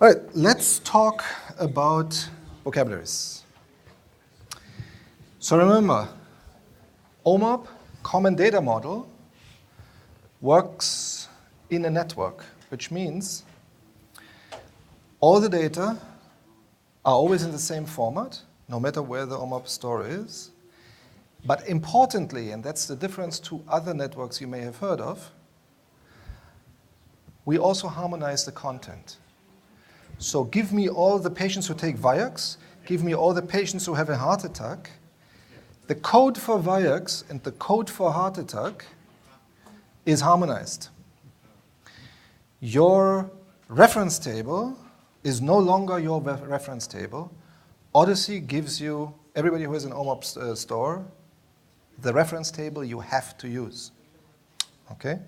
All right, let's talk about vocabularies. So remember, OMOP, Common Data Model, works in a network, which means all the data are always in the same format, no matter where the OMOP store is. But importantly, and that's the difference to other networks you may have heard of, we also harmonize the content. So give me all the patients who take Vioxx, give me all the patients who have a heart attack. The code for Vioxx and the code for heart attack is harmonized. Your reference table is no longer your reference table. Odyssey gives you, everybody who has an OMOP store, the reference table you have to use. Okay?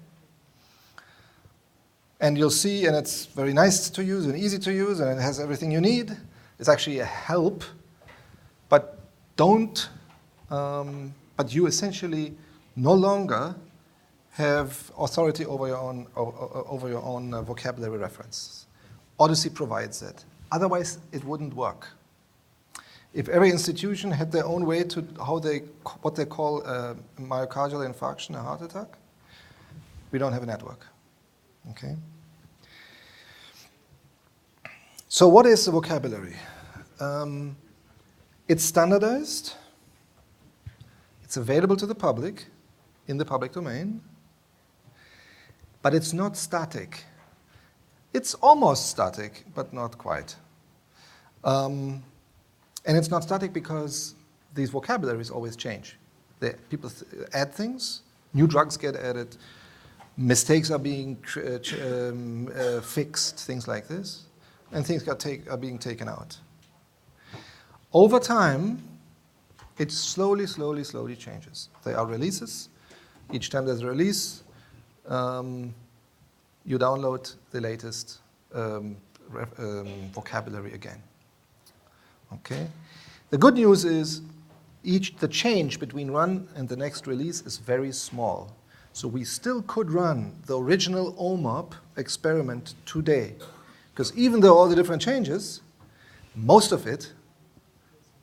And you'll see, and it's very nice to use and easy to use, and it has everything you need. It's actually a help, but but you essentially no longer have authority over your own vocabulary reference. Odyssey provides that. Otherwise, it wouldn't work. If every institution had their own way to what they call a myocardial infarction, a heart attack, we don't have a network. Okay. So what is the vocabulary? It's standardized. It's available to the public in the public domain. But it's not static. It's almost static, but not quite. And it's not static because these vocabularies always change. People add things, new drugs get added, mistakes are being fixed, things like this, and things are being taken out. Over time, it slowly changes. There are releases. Each time there's a release, you download the latest vocabulary again. Okay? The good news is the change between run and the next release is very small. So we still could run the original OMOP experiment today. Because even though all the different changes, most of it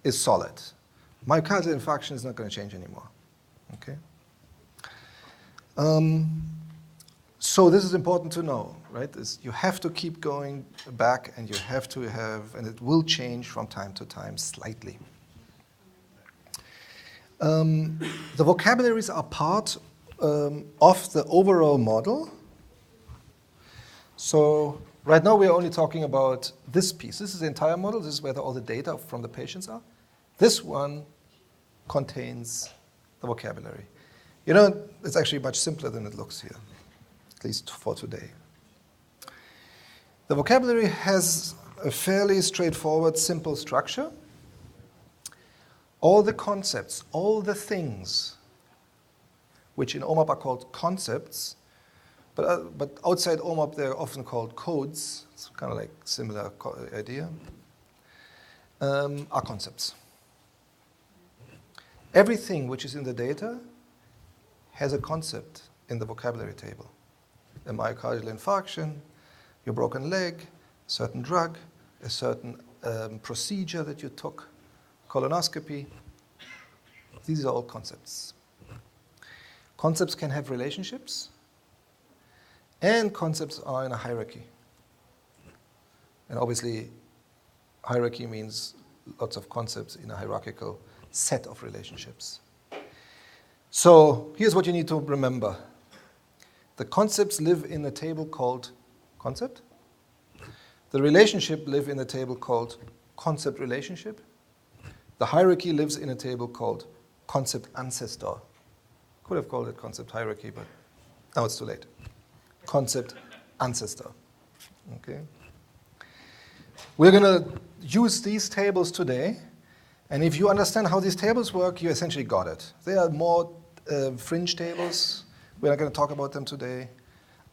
is solid. Myocardial infarction is not going to change anymore. Okay? So this is important to know, right? You have to keep going back, and you have to have, and it will change from time to time slightly. The vocabularies are part of the overall model. So right now we're only talking about this piece. This is the entire model. This is where all the data from the patients are. This one contains the vocabulary. You know, it's actually much simpler than it looks here, at least for today. The vocabulary has a fairly straightforward, simple structure. All the concepts, all the things, which in OMOP are called concepts, but outside OMOP they're often called codes, it's kind of like similar idea, are concepts. Everything which is in the data has a concept in the vocabulary table. A myocardial infarction, your broken leg, a certain drug, a certain procedure that you took, colonoscopy. These are all concepts. Concepts can have relationships, and concepts are in a hierarchy. And obviously, hierarchy means lots of concepts in a hierarchical set of relationships. So here's what you need to remember. The concepts live in a table called concept. The relationship live in a table called concept relationship. The hierarchy lives in a table called concept ancestor. Could have called it concept hierarchy, but now it's too late. Concept ancestor. Okay. We're going to use these tables today, and if you understand how these tables work, you essentially got it. They are more fringe tables. We're not going to talk about them today.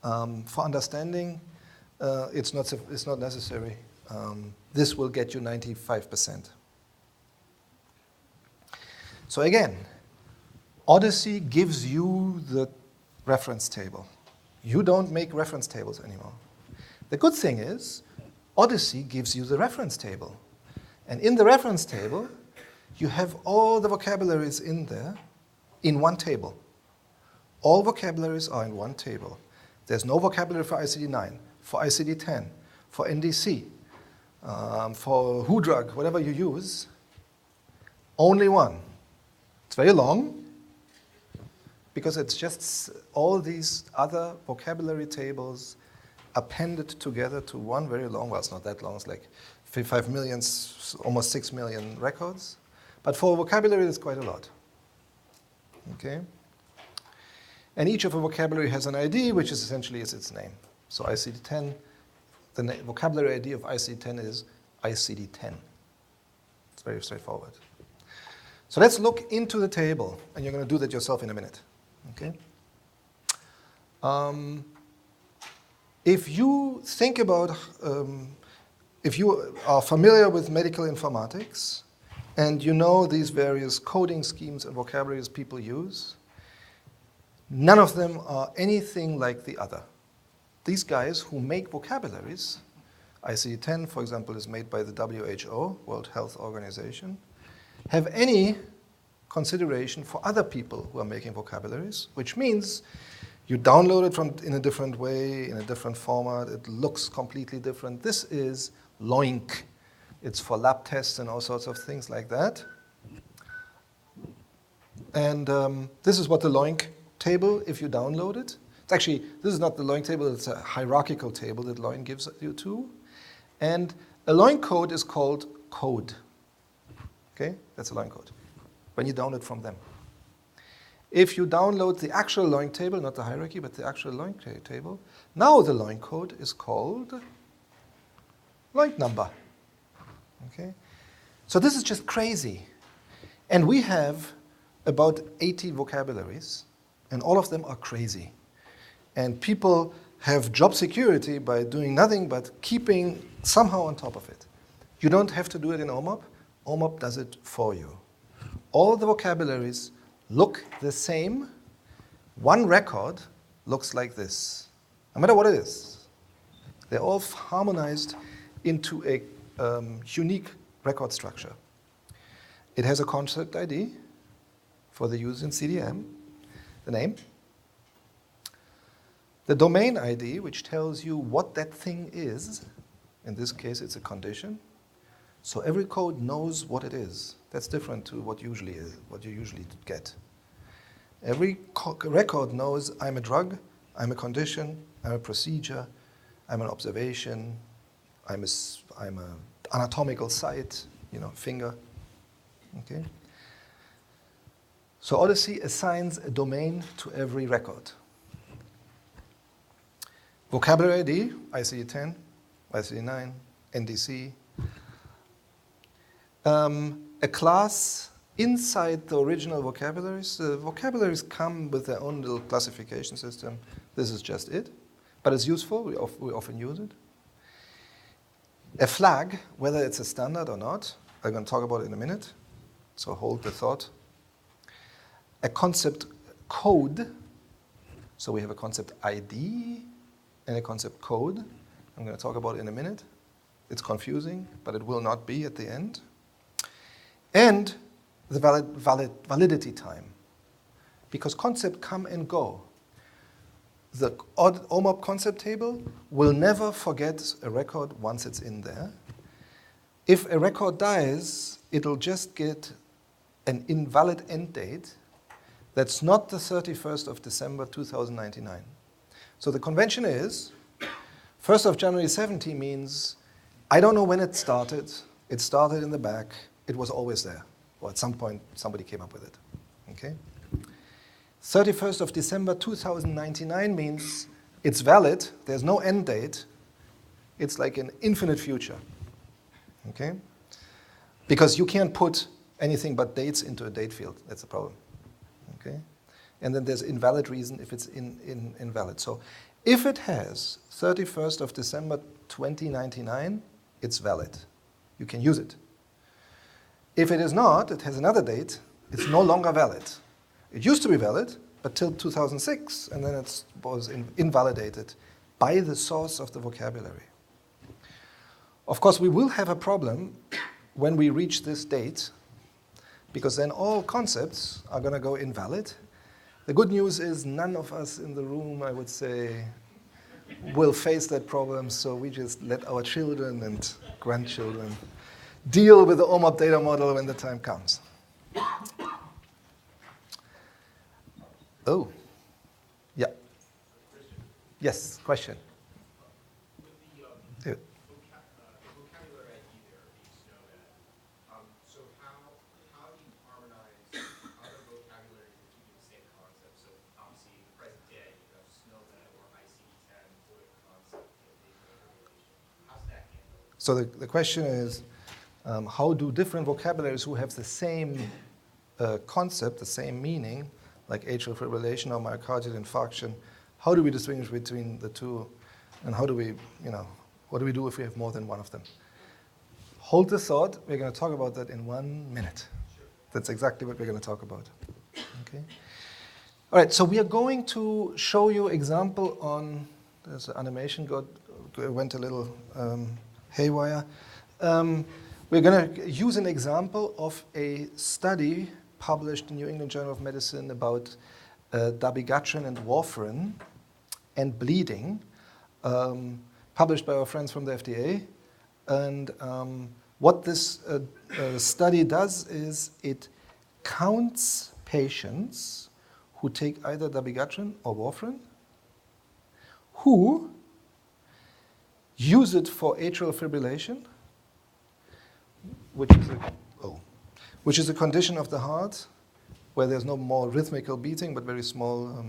For understanding, it's not necessary. This will get you 95%. So again, Odyssey gives you the reference table. You don't make reference tables anymore. The good thing is, Odyssey gives you the reference table. And in the reference table, you have all the vocabularies in there in one table. All vocabularies are in one table. There's no vocabulary for ICD-9, for ICD-10, for NDC, for WHO drug, whatever you use. Only one. It's very long because it's just all these other vocabulary tables appended together to one very long, well, it's not that long, it's like 5 million, almost 6 million records. But for vocabulary, it's quite a lot. Okay? And each of a vocabulary has an ID, which is essentially its name. So ICD-10, the vocabulary ID of ICD-10 is ICD-10. It's very straightforward. So let's look into the table, and you're going to do that yourself in a minute. Okay? If you think about, if you are familiar with medical informatics, and you know these various coding schemes and vocabularies people use, none of them are anything like the other. These guys who make vocabularies, ICD-10, for example, is made by the WHO, World Health Organization, have any consideration for other people who are making vocabularies, which means you download it in a different way, in a different format. It looks completely different. This is LOINC. It's for lab tests and all sorts of things like that. And this is what the LOINC table, if you download it. It's actually, this is not the LOINC table, it's a hierarchical table that LOINC gives you to. And a LOINC code is called code. Okay, that's a LOINC code, when you download from them. If you download the actual LOINC table, not the hierarchy, but the actual LOINC table, now the LOINC code is called LOINC number. Okay? So this is just crazy. And we have about 80 vocabularies, and all of them are crazy. And people have job security by doing nothing but keeping somehow on top of it. You don't have to do it in OMOP. OMOP does it for you. All the vocabularies look the same. One record looks like this, no matter what it is. They're all harmonized into a unique record structure. It has a concept ID for the use in CDM, the name. The domain ID, which tells you what that thing is. In this case, it's a condition. So every code knows what it is. That's different to what you usually get. Every record knows I'm a drug, I'm a condition, I'm a procedure, I'm an observation, I'm a anatomical site, finger. Okay? So Odyssey assigns a domain to every record. Vocabulary ID, ICD-10, ICD-9, NDC. A class inside the original vocabularies. The vocabularies come with their own little classification system. This is just it. But it's useful. We often use it. A flag, whether it's a standard or not, I'm going to talk about it in a minute. So hold the thought. A concept code. So we have a concept ID and a concept code. I'm going to talk about it in a minute. It's confusing, but it will not be at the end. And the validity time. Because concepts come and go. The OMOP concept table will never forget a record once it's in there. If a record dies, it'll just get an invalid end date that's not the 31st of December 2099. So the convention is, 1st of January 70 means, I don't know when it started in the back, it was always there. Or at some point, somebody came up with it. Okay? 31st of December 2099 means it's valid, there's no end date, it's like an infinite future. Okay? Because you can't put anything but dates into a date field, that's the problem. Okay? And then there's invalid reason if it's invalid. So if it has 31st of December 2099, it's valid. You can use it. If it is not, it has another date, it's no longer valid. It used to be valid, but till 2006, and then it was invalidated by the source of the vocabulary. Of course, we will have a problem when we reach this date, because then all concepts are going to go invalid. The good news is none of us in the room, I would say, will face that problem, so we just let our children and grandchildren deal with the OMOP data model when the time comes. Oh, yeah. Yes, question. Yeah. Vocabulary ID there needs to know that. So how do you harmonize other vocabularies that keep the same concept? So obviously in the present day, you have SNOMED or ICD-10 for the concept of data manipulation. How's that handled? So the question is, how do different vocabularies who have the same concept, the same meaning, like atrial fibrillation or myocardial infarction, how do we distinguish between the two, and how do we, what do we do if we have more than one of them? Hold the thought. We're going to talk about that in 1 minute. Sure. That's exactly what we're going to talk about. Okay. All right. So we are going to show you example on. There's an animation went a little haywire. We're going to use an example of a study published in New England Journal of Medicine about dabigatran and warfarin and bleeding, published by our friends from the FDA. And what this study does is it counts patients who take either dabigatran or warfarin, who use it for atrial fibrillation, which is a condition of the heart where there's no more rhythmical beating, but very small,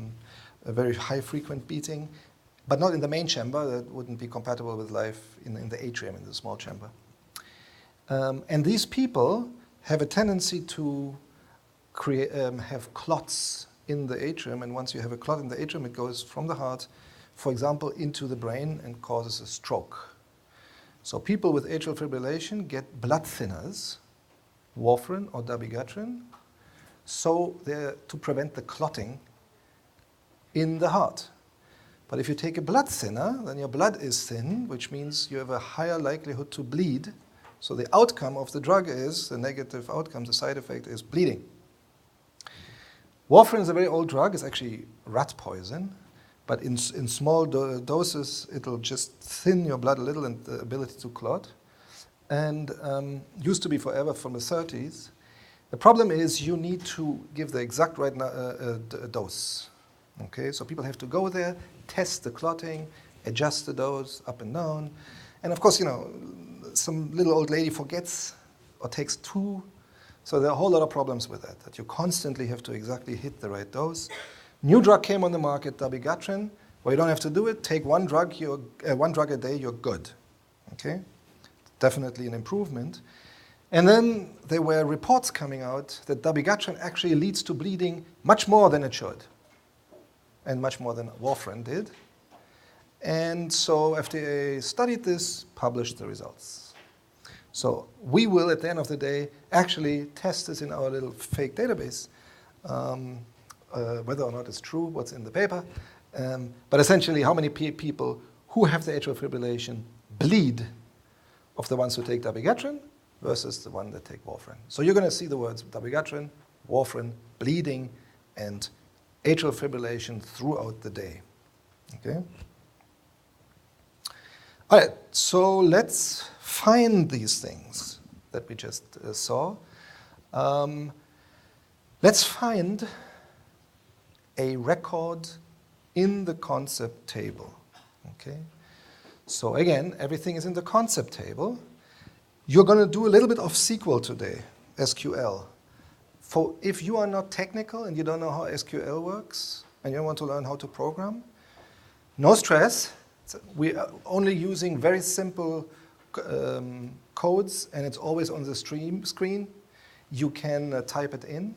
a very high frequent beating, but not in the main chamber. That wouldn't be compatible with life in the atrium, in the small chamber. And these people have a tendency to have clots in the atrium, and once you have a clot in the atrium, it goes from the heart, for example, into the brain and causes a stroke. So people with atrial fibrillation get blood thinners, warfarin or dabigatran, so they're to prevent the clotting in the heart. But if you take a blood thinner, then your blood is thin, which means you have a higher likelihood to bleed. So the outcome of the drug is, the negative outcome, the side effect is bleeding. Warfarin is a very old drug. It's actually rat poison. But in small doses, it'll just thin your blood a little and the ability to clot. And used to be forever from the 30s. The problem is you need to give the exact right dose. Okay, so people have to go there, test the clotting, adjust the dose up and down. And of course, some little old lady forgets or takes two. So there are a whole lot of problems with that you constantly have to exactly hit the right dose. New drug came on the market, dabigatran, where you don't have to do it. Take one drug a day, you're good. Okay? Definitely an improvement. And then there were reports coming out that dabigatran actually leads to bleeding much more than it should, and much more than warfarin did. And so FDA studied this, published the results. So we will, at the end of the day, actually test this in our little fake database, whether or not it's true, what's in the paper. But essentially, how many people who have the atrial fibrillation bleed of the ones who take dabigatran versus the one that take warfarin. So you're going to see the words dabigatran, warfarin, bleeding, and atrial fibrillation throughout the day. Okay? All right, so let's find these things that we just saw. Let's find a record in the concept table. Okay? So again, everything is in the concept table. You're going to do a little bit of SQL today, SQL. If you are not technical and you don't know how SQL works and you want to learn how to program, no stress. We are only using very simple codes, and it's always on the screen. You can type it in.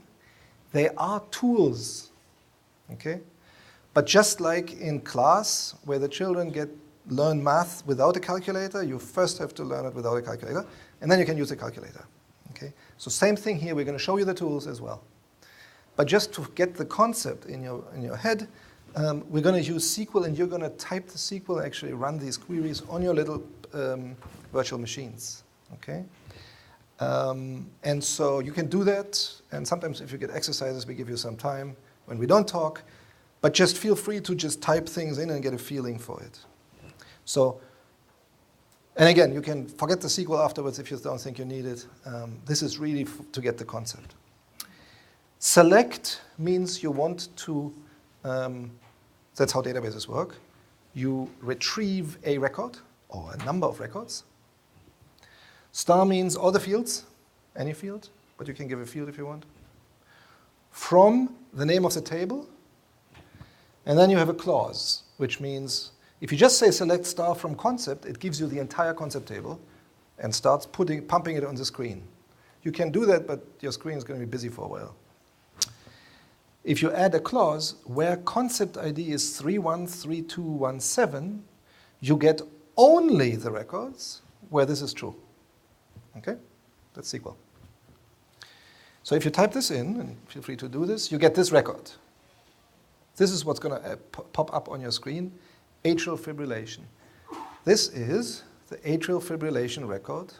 They are tools, okay? But just like in class, where the children learn math without a calculator, you first have to learn it without a calculator, and then you can use a calculator, okay? So same thing here. We're going to show you the tools as well. But just to get the concept in your head, we're going to use SQL, and you're going to type the SQL and actually run these queries on your little virtual machines, okay? And so you can do that, and sometimes if you get exercises, we give you some time when we don't talk, but just feel free to just type things in and get a feeling for it. So, and again, you can forget the SQL afterwards if you don't think you need it. This is really to get the concept. Select means you want to, that's how databases work. You retrieve a record or a number of records. Star means all the fields, any field, but you can give a field if you want. From the name of the table, and then you have a clause, which means if you just say select star from concept, it gives you the entire concept table and starts pumping it on the screen. You can do that, but your screen is going to be busy for a while. If you add a clause where concept ID is 313217, you get only the records where this is true. Okay? That's SQL. So if you type this in, and feel free to do this, you get this record. This is what's going to pop up on your screen, atrial fibrillation. This is the atrial fibrillation record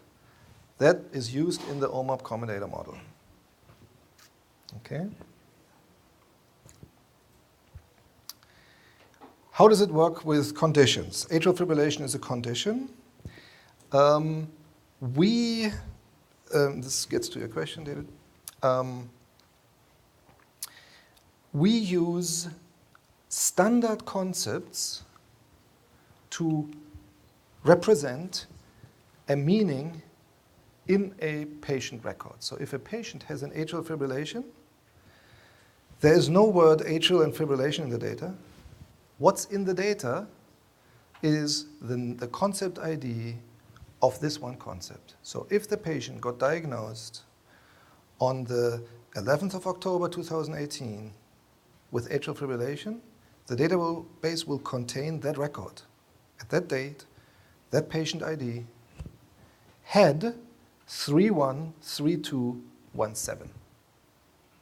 that is used in the OMOP common data model. Okay? How does it work with conditions? Atrial fibrillation is a condition. This gets to your question, David. We use standard concepts to represent a meaning in a patient record. So if a patient has an atrial fibrillation, there is no word atrial and fibrillation in the data. What's in the data is the concept ID of this one concept. So if the patient got diagnosed on the 11th of October 2018 with atrial fibrillation, the database will contain that record. At that date, that patient ID had 313217.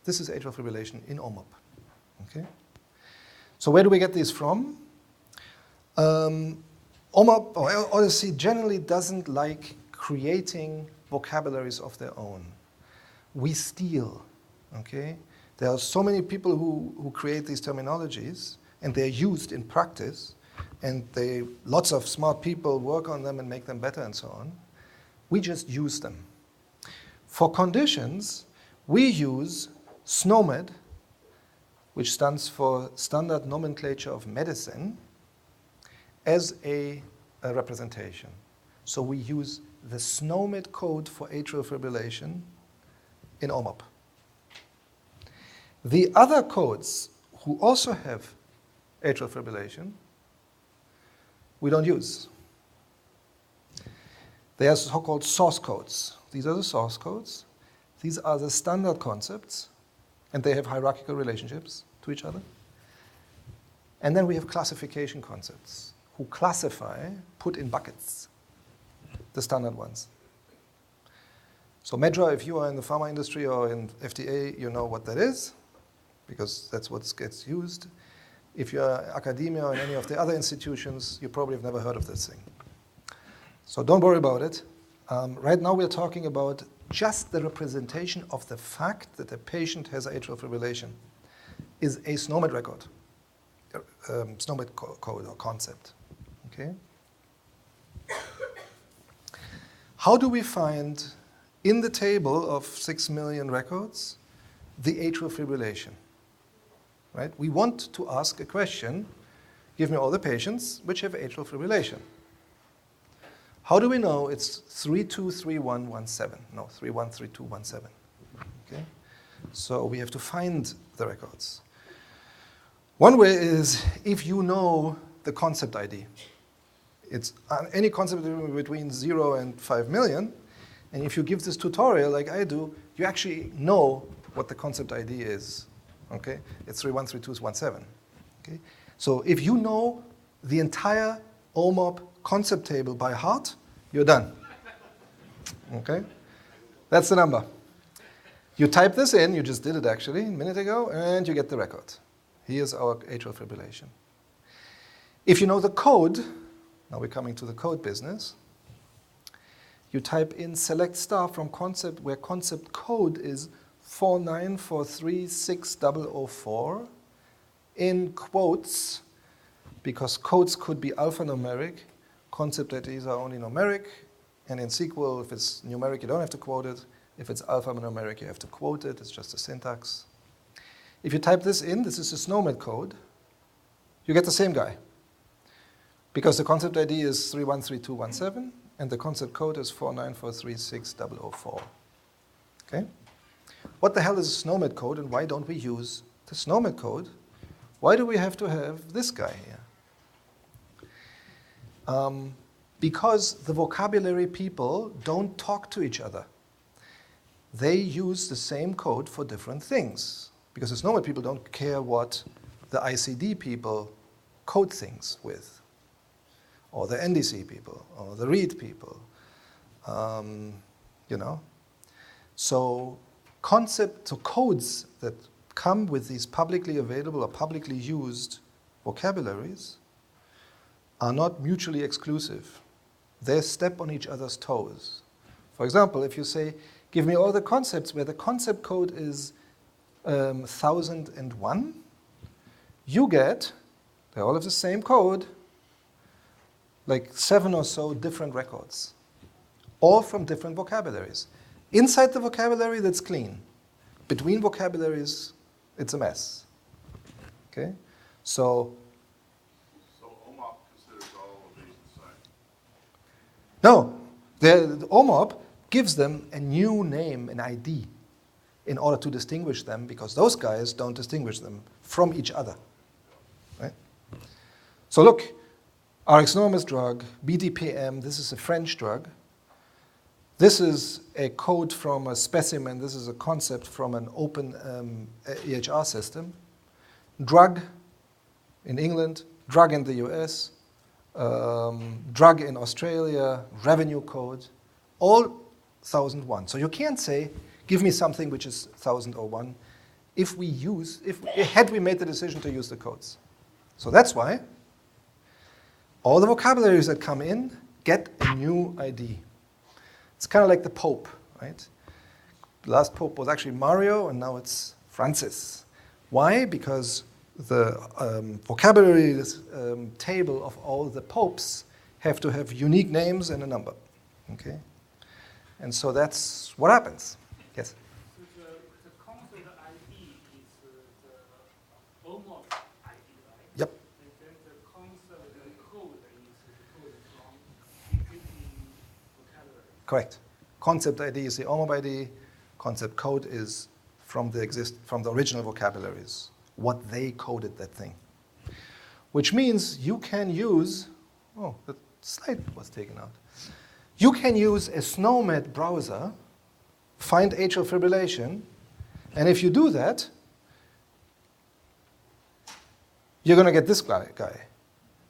This is atrial fibrillation in OMOP. Okay? So where do we get these from? OMOP, or Odyssey, generally doesn't like creating vocabularies of their own. We steal, okay? There are so many people who create these terminologies, and they're used in practice, and lots of smart people work on them and make them better and so on. We just use them. For conditions, we use SNOMED, which stands for Standard Nomenclature of Medicine, as a representation. So we use the SNOMED code for atrial fibrillation in OMOP. The other codes who also have atrial fibrillation, we don't use. They are so-called source codes. These are the source codes. These are the standard concepts, and they have hierarchical relationships to each other. And then we have classification concepts who classify, put in buckets, the standard ones. So Medra, if you are in the pharma industry or in FDA, you know what that is, because that's what gets used. If you're academia or in any of the other institutions, you probably have never heard of this thing. So don't worry about it. Right now we're talking about just the representation of the fact that a patient has atrial fibrillation is a SNOMED record, SNOMED code or concept. Okay? How do we find in the table of 6 million records the atrial fibrillation? Right? We want to ask a question, give me all the patients which have atrial fibrillation. How do we know it's 323117? No, 313217. Okay? So we have to find the records. One way is if you know the concept ID. It's any concept between 0 and 5 million, and if you give this tutorial like I do, you actually know what the concept ID is. Okay? It's 313217. Okay? So if you know the entire OMOP concept table by heart, you're done. Okay? That's the number. You type this in, you just did it actually a minute ago, and you get the record. Here's our atrial fibrillation. If you know the code, now we're coming to the code business, you type in select star from concept, where concept code is 494360004 in quotes, because codes could be alphanumeric, concept IDs are only numeric, and in SQL, if it's numeric, you don't have to quote it. If it's alphanumeric, you have to quote it. It's just a syntax. If you type this in, this is a SNOMED code, you get the same guy. Because the concept ID is 313217, and the concept code is 494360004. Okay? What the hell is a SNOMED code, and why don't we use the SNOMED code? Why do we have to have this guy here? Because the vocabulary people don't talk to each other. They use the same code for different things. Because the SNOMED people don't care what the ICD people code things with, or the NDC people, or the READ people, you know. So codes that come with these publicly available or publicly used vocabularies are not mutually exclusive. They step on each other's toes. For example, if you say, give me all the concepts where the concept code is 1001, you get, they all have the same code, like 7 or so different records, all from different vocabularies. Inside the vocabulary, that's clean. Between vocabularies, it's a mess. Okay? So OMOP considers all of these the same? no, the OMOP gives them a new name, an ID, in order to distinguish them, because those guys don't distinguish them from each other. Right? So look, RX-Normus drug, BDPM, this is a French drug. This is a code from a specimen. This is a concept from an open EHR system. Drug in England, drug in the US, drug in Australia, revenue code, all 1001. So you can't say, give me something which is 1001 had we made the decision to use the codes. So that's why all the vocabularies that come in get a new ID. It's kind of like the Pope, right? The last Pope was actually Mario, and now it's Francis. Why? Because the vocabulary table of all the popes have to have unique names and a number. Okay? And so that's what happens. Yes? So the concept ID is the OMOP ID, right? Yep. And then the concept code is the code from existing vocabulary. Correct. Concept ID is the OMOP ID. Concept code is from the original vocabularies, what they coded that thing. Which means you can use, oh, the slide was taken out. You can use a SNOMED browser, find atrial fibrillation, and if you do that, you're going to get this guy.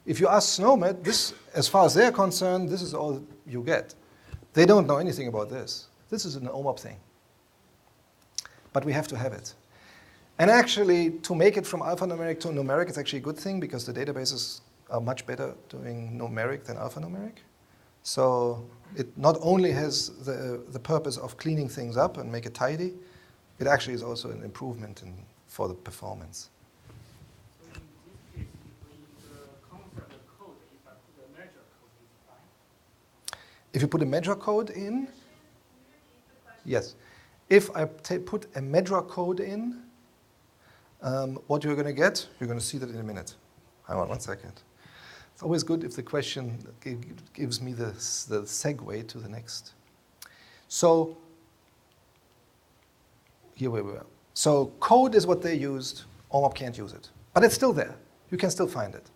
If you ask SNOMED, this, as far as they're concerned, this is all you get. They don't know anything about this. This is an OMOP thing. But we have to have it. And actually, to make it from alphanumeric to numeric, it's actually a good thing because the databases are much better doing numeric than alphanumeric. So it not only has the purpose of cleaning things up and make it tidy, it actually is also an improvement for the performance. So in this case, if the concept code, if I put a measure code, is fine? If you put a measure code in, yes. If I put a measure code in, what you're going to get, you're going to see that in a minute. Hang on 1 second. It's always good if the question gives me the segue to the next. So here we were. So code is what they used. OMOP can't use it. But it's still there. You can still find it.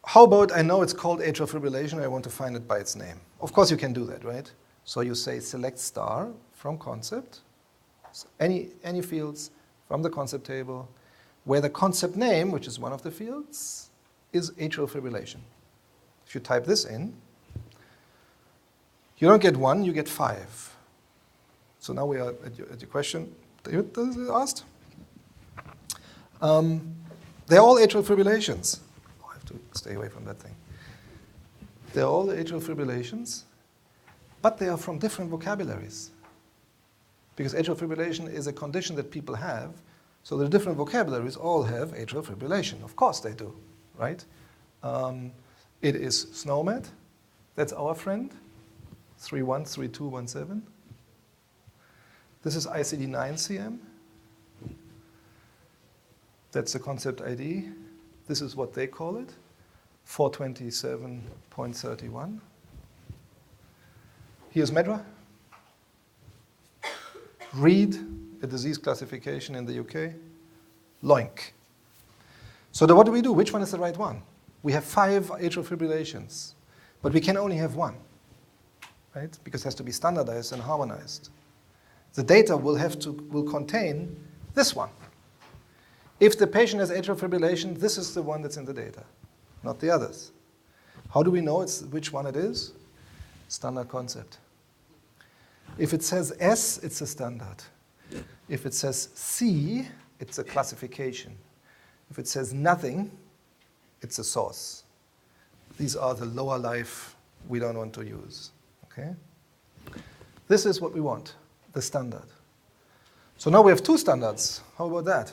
How about, I know it's called atrial fibrillation, I want to find it by its name. Of course you can do that, right? So you say select star from concept, so any fields from the concept table, where the concept name, which is one of the fields, is atrial fibrillation. If you type this in, you don't get 1, you get 5. So now we are at your question. David asked? They're all atrial fibrillations. Oh, I have to stay away from that thing. They're all atrial fibrillations, but they are from different vocabularies. Because atrial fibrillation is a condition that people have, so the different vocabularies all have atrial fibrillation. Of course they do, right? It is SNOMED, that's our friend, 313217. This is ICD-9-CM. That's the concept ID. This is what they call it, 427.31. Here's MEDRA. Read, a disease classification in the UK. LOINC. So what do we do? Which one is the right one? We have 5 atrial fibrillations, but we can only have one, right? Because it has to be standardized and harmonized. The data will contain this one. If the patient has atrial fibrillation, this is the one that's in the data, not the others. How do we know which one it is? Standard concept. If it says S, it's a standard. If it says C, it's a classification. If it says nothing, it's a source. These are the lower life we don't want to use. Okay? This is what we want, the standard. So now we have 2 standards. How about that?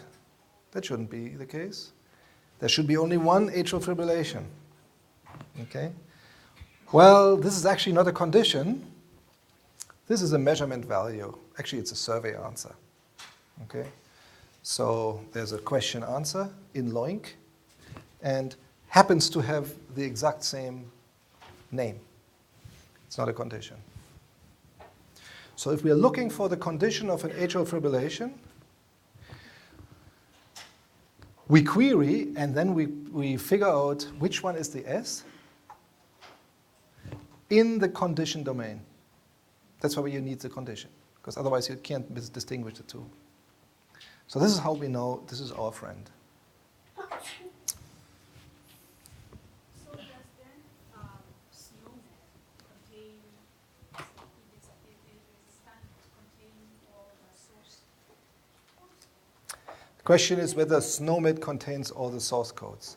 That shouldn't be the case. There should be only one atrial fibrillation. Okay? Well, this is actually not a condition. This is a measurement value. Actually, it's a survey answer. Okay? So there's a question answer in LOINC and happens to have the exact same name. It's not a condition. So if we are looking for the condition of an atrial fibrillation, we query and then we figure out which one is the S in the condition domain. That's why you need the condition, because otherwise you can't distinguish the two. So this is how we know this is our friend. So does then SNOMED contain, if it's a standard, contain all the source codes? The question is whether SNOMED contains all the source codes.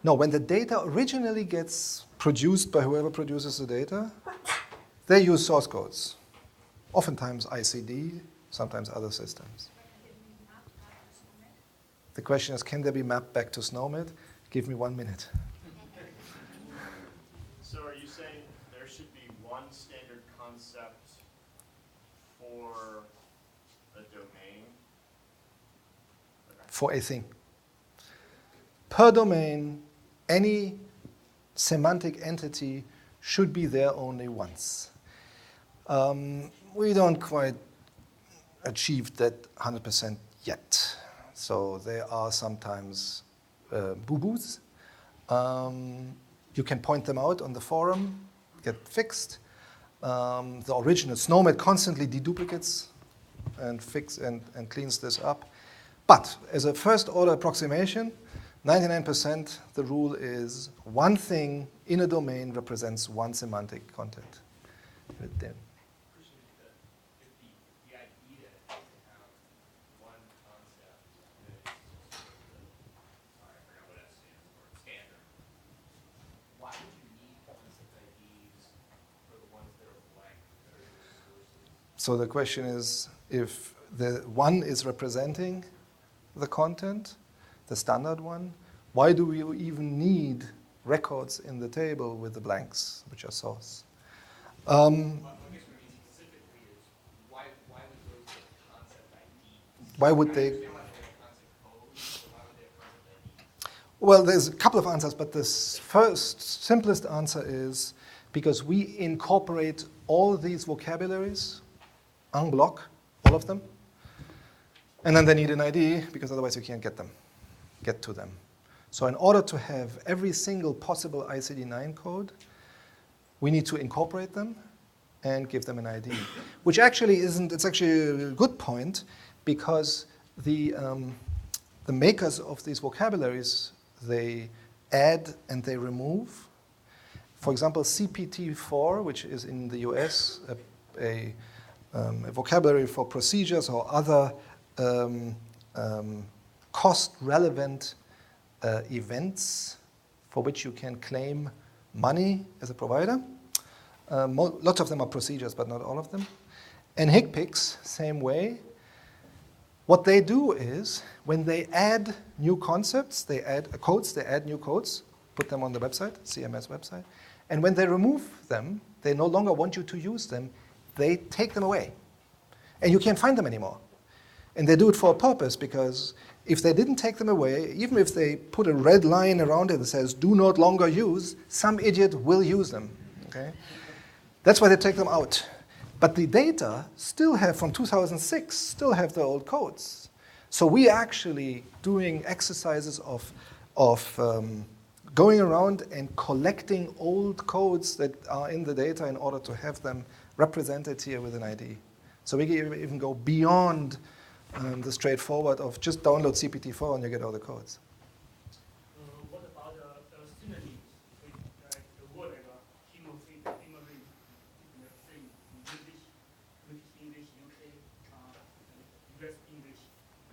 No, when the data originally gets produced by whoever produces the data, they use source codes. Oftentimes ICD, sometimes other systems. The question is, can they be mapped back to SNOMED? Give me 1 minute. So are you saying there should be one standard concept for a domain? For a thing. Per domain, any semantic entity should be there only once. We don't quite achieve that 100% yet. So there are sometimes boo-boos. You can point them out on the forum, get fixed. The original SNOMED constantly deduplicates and cleans this up. But as a first order approximation, 99% the rule is one thing in a domain represents one semantic content. The idea to have one concept that is sorry, I forgot what S stands for, standard. Why would you need concept IDs for the ones that are blank, that are your sources? So the question is, if the one is representing the content, the standard one, why do we even need records in the table with the blanks, which are source? I guess what I mean specifically is why would those get concept IDs? Why would they? I understand why they have concept codes, but why would they have concept IDs? Well, there's a couple of answers, but the first, simplest answer is because we incorporate all these vocabularies en bloc, all of them, and then they need an ID because otherwise you can't get to them. So in order to have every single possible ICD-9 code, we need to incorporate them and give them an ID, which actually isn't, it's actually a good point because the makers of these vocabularies, they add and they remove. For example, CPT-4, which is in the US, a vocabulary for procedures or other cost-relevant events for which you can claim money as a provider. Lots of them are procedures, but not all of them. And HCPCS, same way. What they do is, when they add new concepts, they add codes, they add new codes, put them on the website, CMS website, and when they remove them, they no longer want you to use them, they take them away. And you can't find them anymore. And they do it for a purpose, because if they didn't take them away, even if they put a red line around it that says, do not longer use, some idiot will use them, okay? That's why they take them out. But the data still have, from 2006, still have the old codes. So we actually doing exercises of going around and collecting old codes that are in the data in order to have them represented here with an ID. So we can even go beyond the straightforward of just download CPT4 and you get all the codes. What about the synonyms? Like the word like hemophilia, hemolymph, same British English, UK, US English,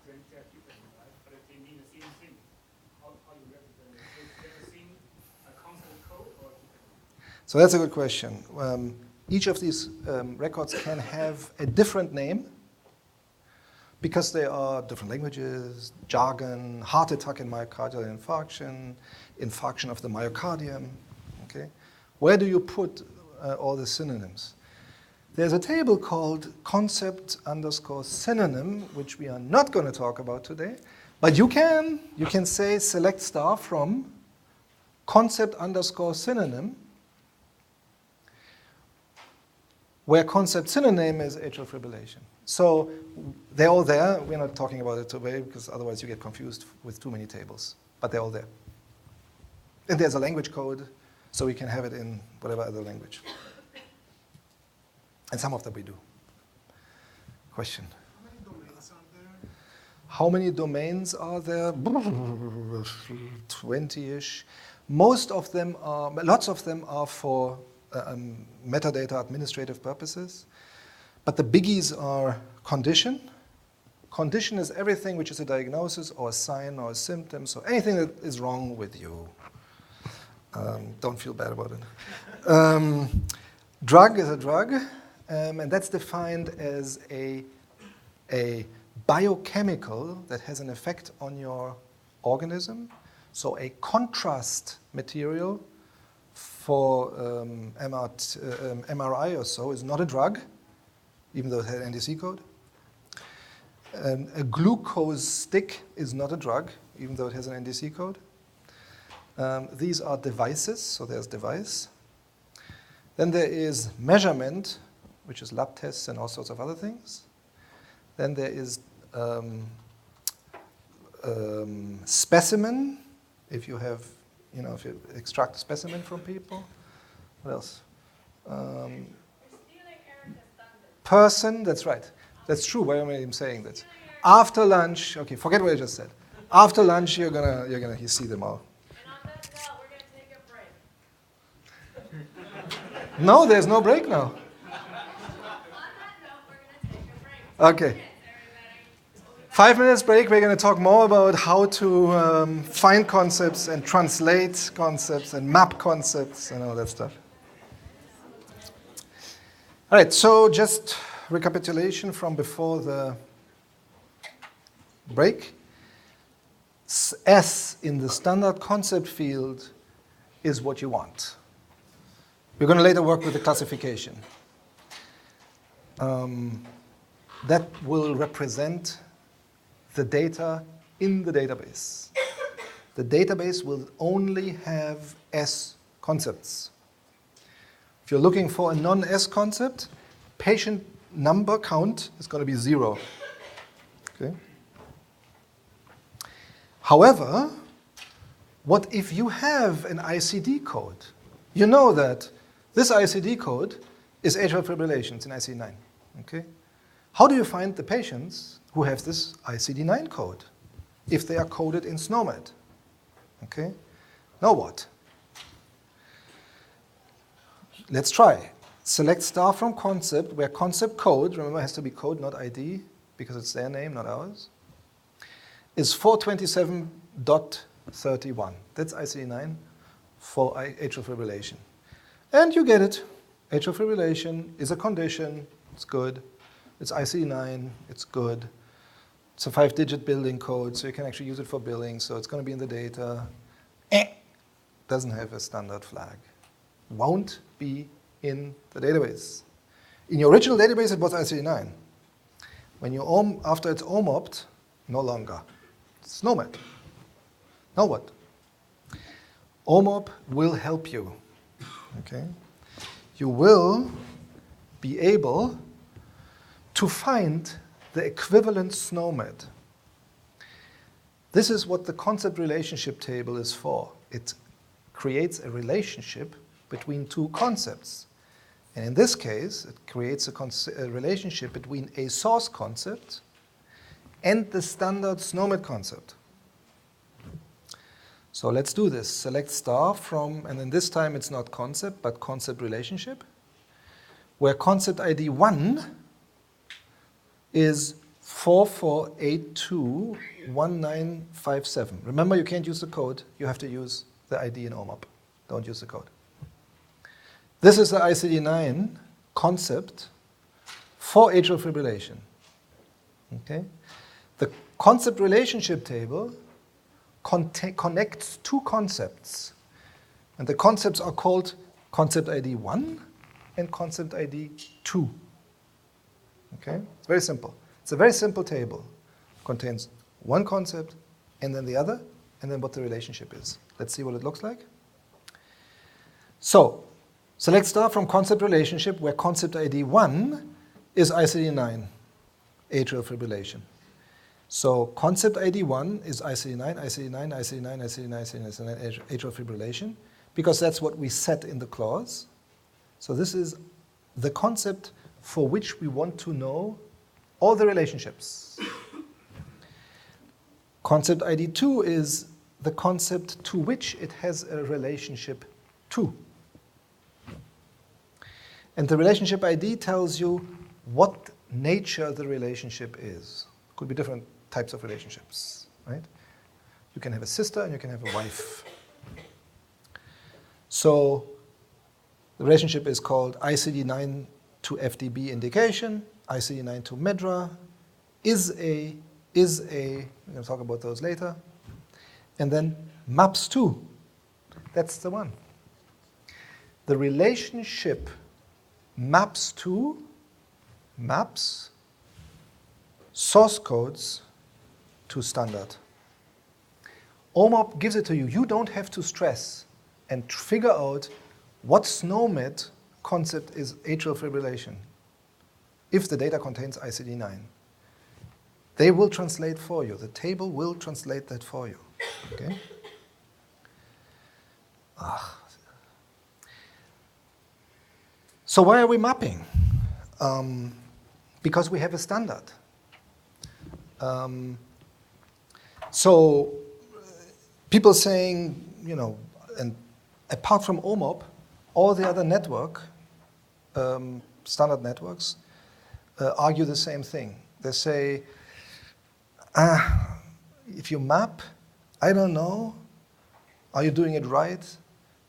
they're different, right? But they mean the same thing. How you represent it? Is there the same constant code or different? So that's a good question. Each of these records can have a different name because they are different languages, jargon, heart attack and myocardial infarction, infarction of the myocardium. Okay? Where do you put all the synonyms? There's a table called concept_synonym, which we are not going to talk about today, but you can say select star from concept_synonym, where concept synonym is atrial fibrillation. So they're all there. We're not talking about it today because otherwise you get confused with too many tables. But they're all there. And there's a language code, so we can have it in whatever other language. And some of them we do. Question? How many domains are there? 20-ish. Lots of them are for metadata administrative purposes. But the biggies are condition. Condition is everything which is a diagnosis or a sign or a symptom, so anything that is wrong with you. Don't feel bad about it. Drug is a drug, and that's defined as a biochemical that has an effect on your organism. So a contrast material for MRI or so is not a drug, even though it had an NDC code. A glucose stick is not a drug, even though it has an NDC code. These are devices, so there's device. Then there is measurement, which is lab tests and all sorts of other things. Then there is specimen, if you have, if you extract a specimen from people. What else? Person, that's right. That's true. Why am I even saying that? After lunch, okay, forget what I just said. After lunch, you're gonna see them all. And on that note, we're gonna take a break. No, there's no break now. On that note, we're gonna take a break. Okay. 5 minutes break. We're gonna talk more about how to find concepts and translate concepts and map concepts and all that stuff. All right, so just recapitulation from before the break. S in the standard concept field is what you want. We're going to later work with the classification. That will represent the data in the database. The database will only have S concepts. If you're looking for a non-S concept, patient number count is going to be 0. Okay? However, what if you have an ICD code? You know that this ICD code is atrial fibrillation, it's in ICD-9. Okay? How do you find the patients who have this ICD-9 code if they are coded in SNOMED? Okay? Now what? Let's try. Select star from concept, where concept code, remember, has to be code, not ID, because it's their name, not ours. is 427.31. That's ICD-9 for atrial fibrillation. And you get it. Atrial fibrillation is a condition. It's good. It's ICD-9. It's good. It's a 5-digit building code, so you can actually use it for billing. So it's going to be in the data. Doesn't have a standard flag. Won't be in the database. In your original database, it was ICD-9. When you after it's OMOPed, no longer. It's SNOMED. Now what? OMOP will help you. Okay? You will be able to find the equivalent SNOMED. This is what the concept relationship table is for. It creates a relationship between two concepts. And in this case, it creates a relationship between a source concept and the standard SNOMED concept. So let's do this. Select star from, and then this time it's not concept, but concept relationship, where concept ID 1 is 44821957. Remember, you can't use the code. You have to use the ID in OMOP. Don't use the code. This is the ICD-9 concept for atrial fibrillation. Okay? The concept relationship table connects two concepts. And the concepts are called concept ID 1 and concept ID 2. Okay? It's very simple. It's a very simple table. It contains one concept and then the other, and then what the relationship is. Let's see what it looks like. So, select star from concept relationship where concept ID 1 is ICD-9, atrial fibrillation. So concept ID 1 is ICD-9, ICD-9, ICD-9, ICD-9, ICD-9, atrial fibrillation, because that's what we set in the clause. So this is the concept for which we want to know all the relationships. Concept ID 2 is the concept to which it has a relationship to. And the relationship ID tells you what nature the relationship is. Could be different types of relationships, right? You can have a sister and you can have a wife. So the relationship is called ICD-9 to FDB indication, ICD-9 to MEDRA, is a, we're going to talk about those later. And then MAPS 2, that's the one. The relationship maps source codes to standard. OMOP gives it to you. You don't have to stress and figure out what SNOMED concept is atrial fibrillation if the data contains ICD-9. They will translate for you. The table will translate that for you. Okay? So why are we mapping? Because we have a standard. So people saying, you know, and apart from OMOP, all the other standard networks, argue the same thing. They say, if you map, I don't know, are you doing it right?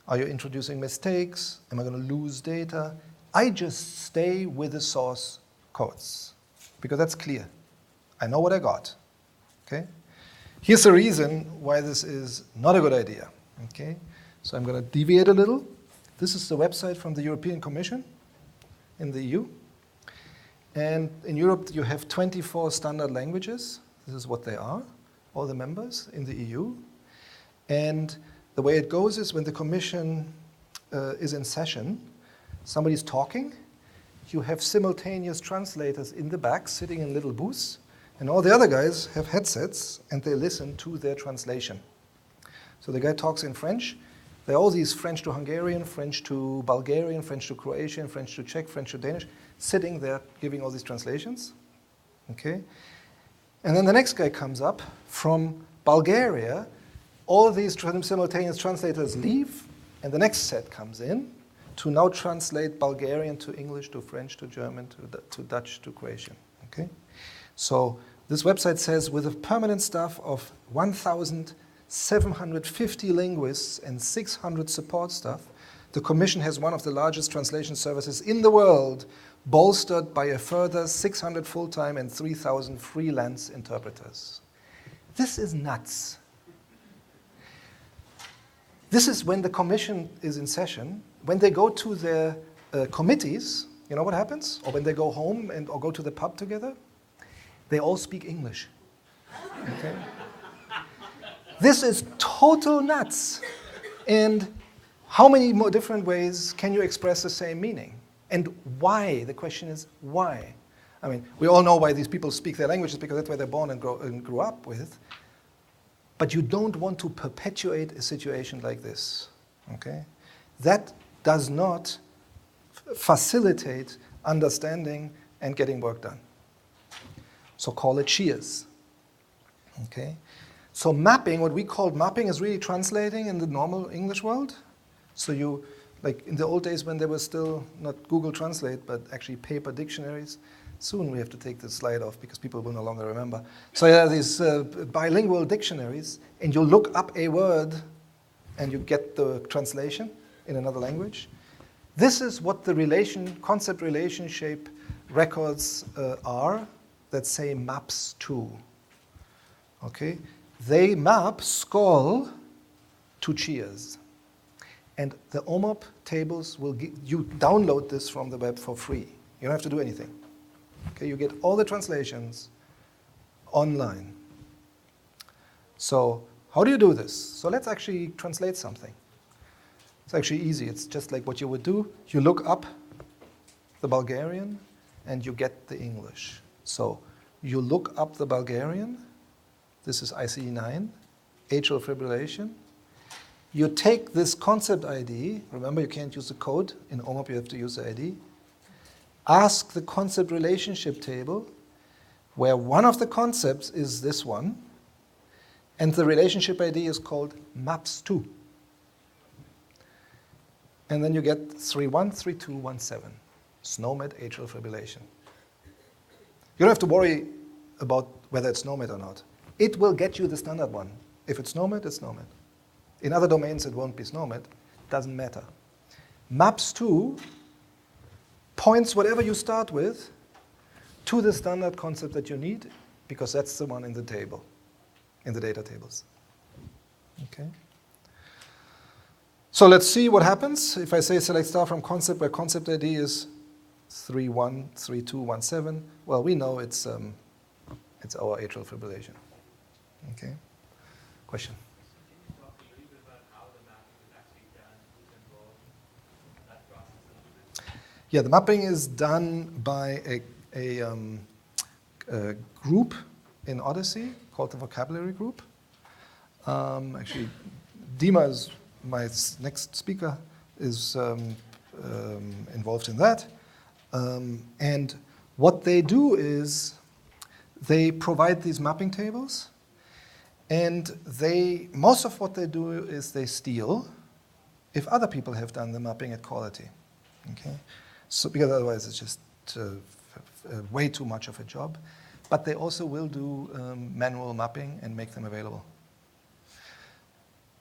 Are you introducing mistakes? Am I going to lose data? I just stay with the source codes, because that's clear. I know what I got. Okay? Here's the reason why this is not a good idea. Okay? So I'm going to deviate a little. This is the website from the European Commission in the EU. And in Europe, you have 24 standard languages. This is what they are, all the members in the EU. And the way it goes is when the Commission is in session, somebody's talking, you have simultaneous translators in the back sitting in little booths, and all the other guys have headsets and they listen to their translation. So the guy talks in French. There are all these French to Hungarian, French to Bulgarian, French to Croatian, French to Czech, French to Danish, sitting there giving all these translations. Okay? And then the next guy comes up from Bulgaria. All these simultaneous translators leave, and the next set comes in to now translate Bulgarian to English to French to German to Dutch to Croatian. Okay? So This website says, with a permanent staff of 1,750 linguists and 600 support staff, the Commission has one of the largest translation services in the world, bolstered by a further 600 full-time and 3,000 freelance interpreters. This is nuts. This is when the Commission is in session. When they go to their committees, you know what happens? Or when they go home or go to the pub together? They all speak English. Okay? This is total nuts. And how many more different ways can you express the same meaning? And why? The question is why? I mean, we all know why these people speak their languages, because that's where they're born and grew up with. But you don't want to perpetuate a situation like this. Okay? That does not facilitate understanding and getting work done. So call it shears. Okay? So mapping, what we call mapping, is really translating in the normal English world. So you, like in the old days when there was still not Google Translate, but actually paper dictionaries. Soon we have to take this slide off because people will no longer remember. So there are these bilingual dictionaries, and you look up a word and you get the translation in another language. This is what the concept relationship records are that say maps to. Okay? They map Skoll to cheers. And the OMOP tables will you download this from the web for free. You don't have to do anything. Okay, you get all the translations online. So how do you do this? So let's actually translate something. It's actually easy. It's just like what you would do. You look up the Bulgarian and you get the English. So you look up the Bulgarian. This is ICE9, atrial fibrillation. You take this concept ID. Remember, you can't use the code. In OMOP, you have to use the ID. Ask the concept relationship table, where one of the concepts is this one, and the relationship ID is called maps2. And then you get 313217, SNOMED atrial fibrillation. You don't have to worry about whether it's SNOMED or not. It will get you the standard one. If it's SNOMED, it's SNOMED. In other domains, it won't be SNOMED. Doesn't matter. Maps2 points whatever you start with to the standard concept that you need, because that's the one in the table, in the data tables. Okay. So let's see what happens if I say select star from concept where concept ID is 313217. Well, we know it's our atrial fibrillation. Okay. Question? Can you talk a little bit about how the mapping is actually done, who's involved in that process a little bit? Yeah, the mapping is done by a group in Odyssey called the Vocabulary Group. Actually, Dima is my next speaker, is involved in that. And what they do is they provide these mapping tables, and most of what they do is they steal if other people have done the mapping at quality. Okay? So, because otherwise it's just way too much of a job. But they also will do manual mapping and make them available.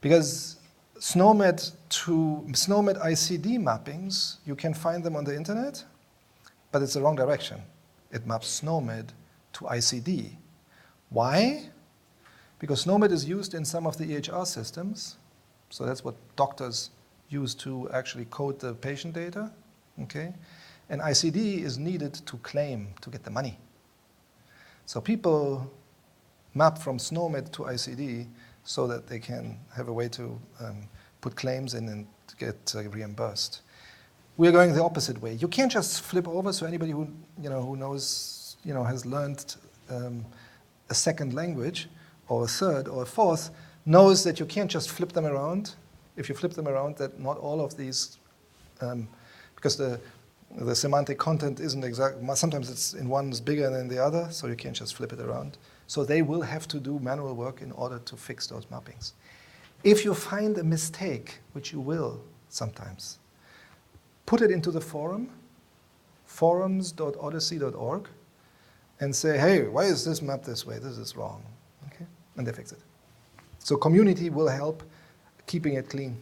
Because SNOMED ICD mappings, you can find them on the internet, but it's the wrong direction. It maps SNOMED to ICD. Why? Because SNOMED is used in some of the EHR systems, so that's what doctors use to actually code the patient data. Okay? And ICD is needed to claim, to get the money. So people map from SNOMED to ICD so that they can have a way to put claims in and to get reimbursed. We're going the opposite way. You can't just flip over, so anybody who knows, has learned a second language, or a third, or a fourth, knows that you can't just flip them around. If you flip them around, that not all of these, because the semantic content isn't exact. Sometimes it's in one is bigger than the other, so you can't just flip it around. So they will have to do manual work in order to fix those mappings. If you find a mistake, which you will sometimes, put it into the forum, forums.odyssey.org, and say, hey, why is this mapped this way? This is wrong. Okay? And they fix it. So community will help keeping it clean.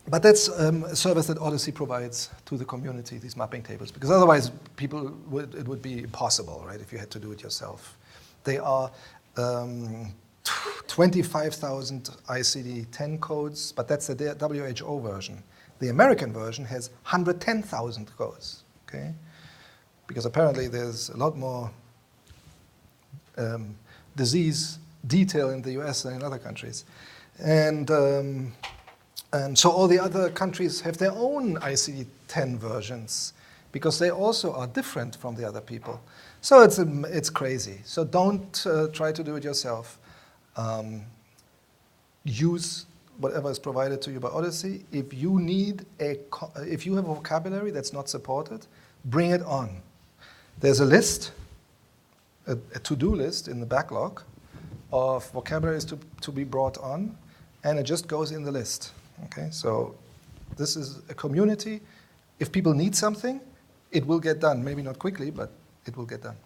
But that's a service that Odyssey provides to the community, these mapping tables, because otherwise it would be impossible, right, if you had to do it yourself. They are 25,000 ICD-10 codes, but that's the WHO version. The American version has 110,000 codes, okay? Because apparently there's a lot more disease detail in the US than in other countries. And so all the other countries have their own ICD-10 versions because they also are different from the other people. So it's crazy. So don't try to do it yourself. Use whatever is provided to you by Odyssey. If you have a vocabulary that's not supported, bring it on. There's a list, a to-do list in the backlog of vocabularies to be brought on, and it just goes in the list. Okay, so this is a community. If people need something, it will get done. Maybe not quickly, but it will get done.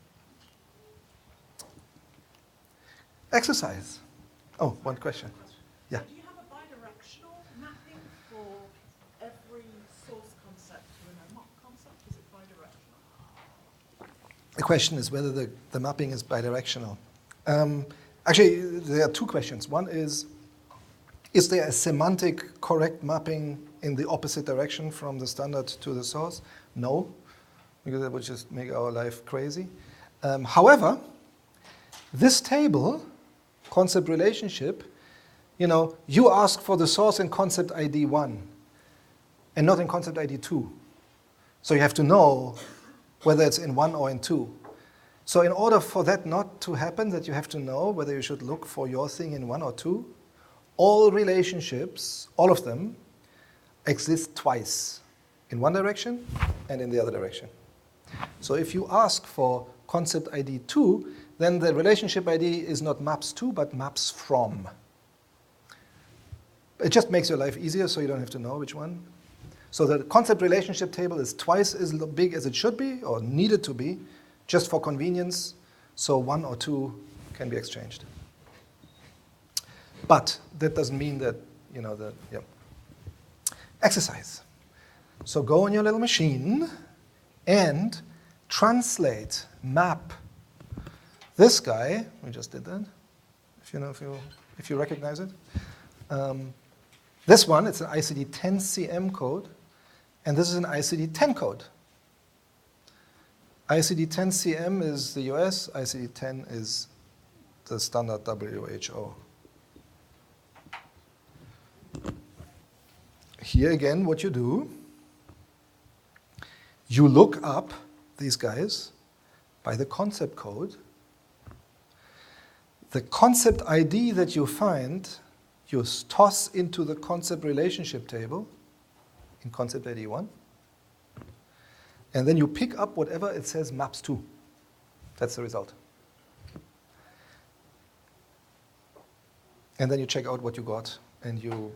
Exercise. Oh, one question. Yeah. Do you have a bidirectional mapping for every source concept to an OMOP concept? Is it bidirectional? The question is whether the mapping is bidirectional. Actually, there are two questions. One is there a semantic correct mapping in the opposite direction from the standard to the source? No, because that would just make our life crazy. However, this table, concept relationship, you ask for the source in concept ID 1 and not in concept ID 2. So you have to know whether it's in 1 or in 2. So in order for that not to happen, that you have to know whether you should look for your thing in 1 or 2, all relationships, all of them, exist twice, in one direction and in the other direction. So if you ask for concept ID 2, then the relationship ID is not maps to, but maps from. It just makes your life easier so you don't have to know which one. So the concept relationship table is twice as big as it should be, or needed to be, just for convenience, so 1 or 2 can be exchanged. But that doesn't mean that, Exercise. So go on your little machine and translate, map this guy. We just did that. If you recognize it. This one, it's an ICD-10 CM code, and this is an ICD-10 code. ICD-10 CM is the US, ICD-10 is the standard WHO. Here again, what you do, you look up these guys by the concept code. The concept ID that you find, you toss into the concept relationship table in concept ID 1. And then you pick up whatever it says maps to. That's the result. And then you check out what you got, and you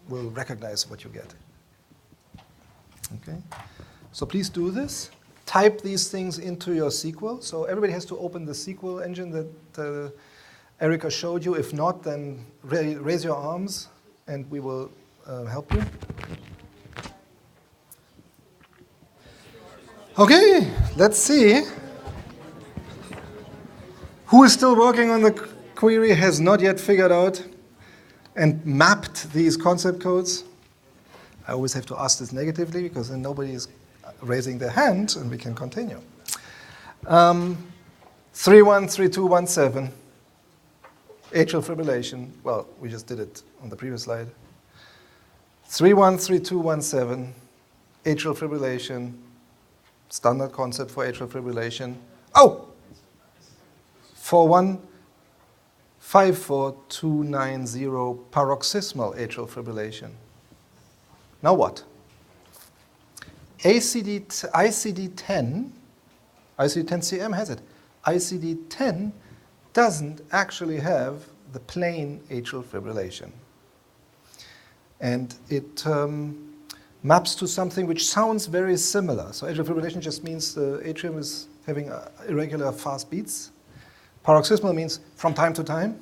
will recognize what you get. Okay? So please do this. Type these things into your SQL. So everybody has to open the SQL engine that Erica showed you. If not, then raise your arms, and we will help you. Okay, let's see. Who is still working on the query, has not yet figured out and mapped these concept codes? I always have to ask this negatively because then nobody is raising their hand and we can continue. 313217, atrial fibrillation. Well, we just did it on the previous slide. 313217, atrial fibrillation. Standard concept for atrial fibrillation. Oh! 4154290, paroxysmal atrial fibrillation. Now what? ICD-10 CM has it. ICD-10 doesn't actually have the plain atrial fibrillation. And it maps to something which sounds very similar. So atrial fibrillation just means the atrium is having irregular fast beats. Paroxysmal means from time to time,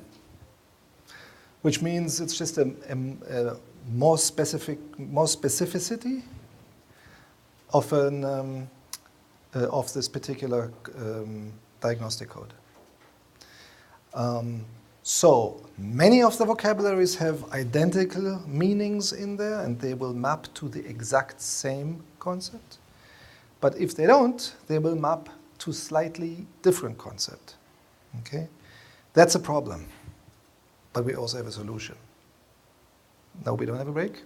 which means it's just a more specificity of this particular diagnostic code. So many of the vocabularies have identical meanings in there, and they will map to the exact same concept. But if they don't, they will map to slightly different concept. Okay, that's a problem. But we also have a solution. No, we don't have a break.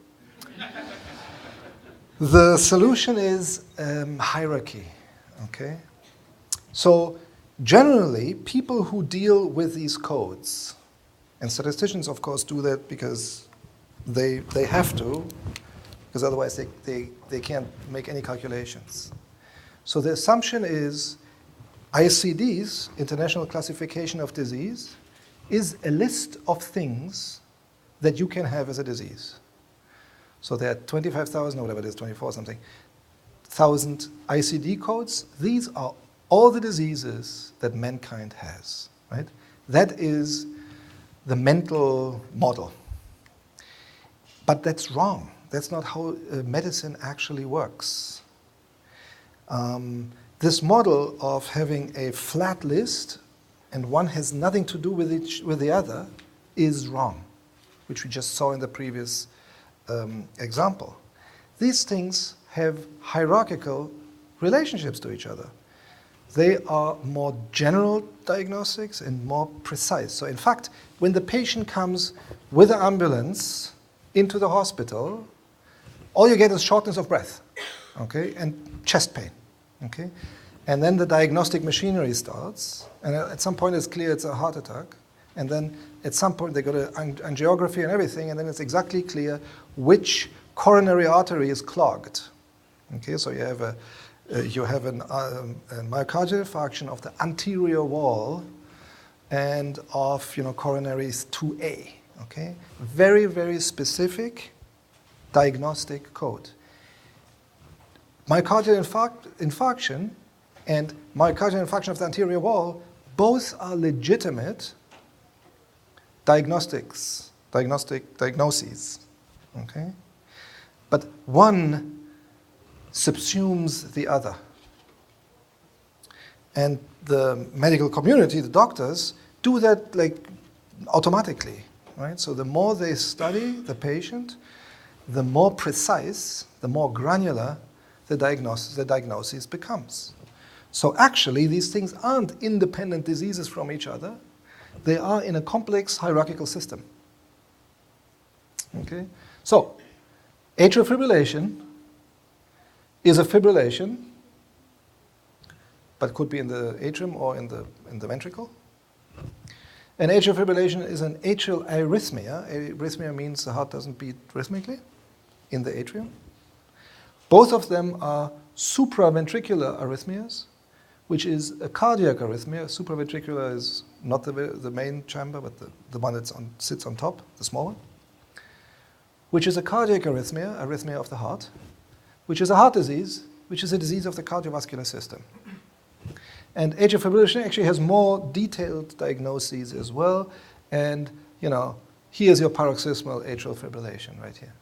The solution is hierarchy. Okay, so generally, people who deal with these codes, and statisticians, of course, do that because they have to, because otherwise they can't make any calculations. So the assumption is ICD's, International Classification of Disease, is a list of things that you can have as a disease. So there are 25,000, or whatever it is, 24 something, 1,000 ICD codes. These are all the diseases that mankind has, right? That is the mental model. But that's wrong. That's not how medicine actually works. This model of having a flat list and one has nothing to do with the other is wrong, which we just saw in the previous example. These things have hierarchical relationships to each other. They are more general diagnostics and more precise. So in fact, when the patient comes with an ambulance into the hospital, all you get is shortness of breath, okay, and chest pain, okay? And then the diagnostic machinery starts, and at some point it's clear it's a heart attack, and then at some point they go to angiography and everything, and then it's exactly clear which coronary artery is clogged. Okay, so you have a myocardial infarction of the anterior wall and of coronaries 2A. Okay, very, very specific diagnostic code. Myocardial infarction and myocardial infarction of the anterior wall both are legitimate diagnoses. Okay, but one subsumes the other. And the medical community, the doctors, do that like automatically, right? So the more they study the patient, the more precise, the more granular the diagnosis becomes. So actually, these things aren't independent diseases from each other. They are in a complex hierarchical system. Okay? So, atrial fibrillation is a fibrillation, but could be in the atrium or in the ventricle. And atrial fibrillation is an atrial arrhythmia. Arrhythmia means the heart doesn't beat rhythmically in the atrium. Both of them are supraventricular arrhythmias, which is a cardiac arrhythmia. Supraventricular is not the main chamber, but the one that sits on top, the small one, which is a cardiac arrhythmia, arrhythmia of the heart, which is a heart disease, which is a disease of the cardiovascular system. And atrial fibrillation actually has more detailed diagnoses as well. And, here's your paroxysmal atrial fibrillation right here.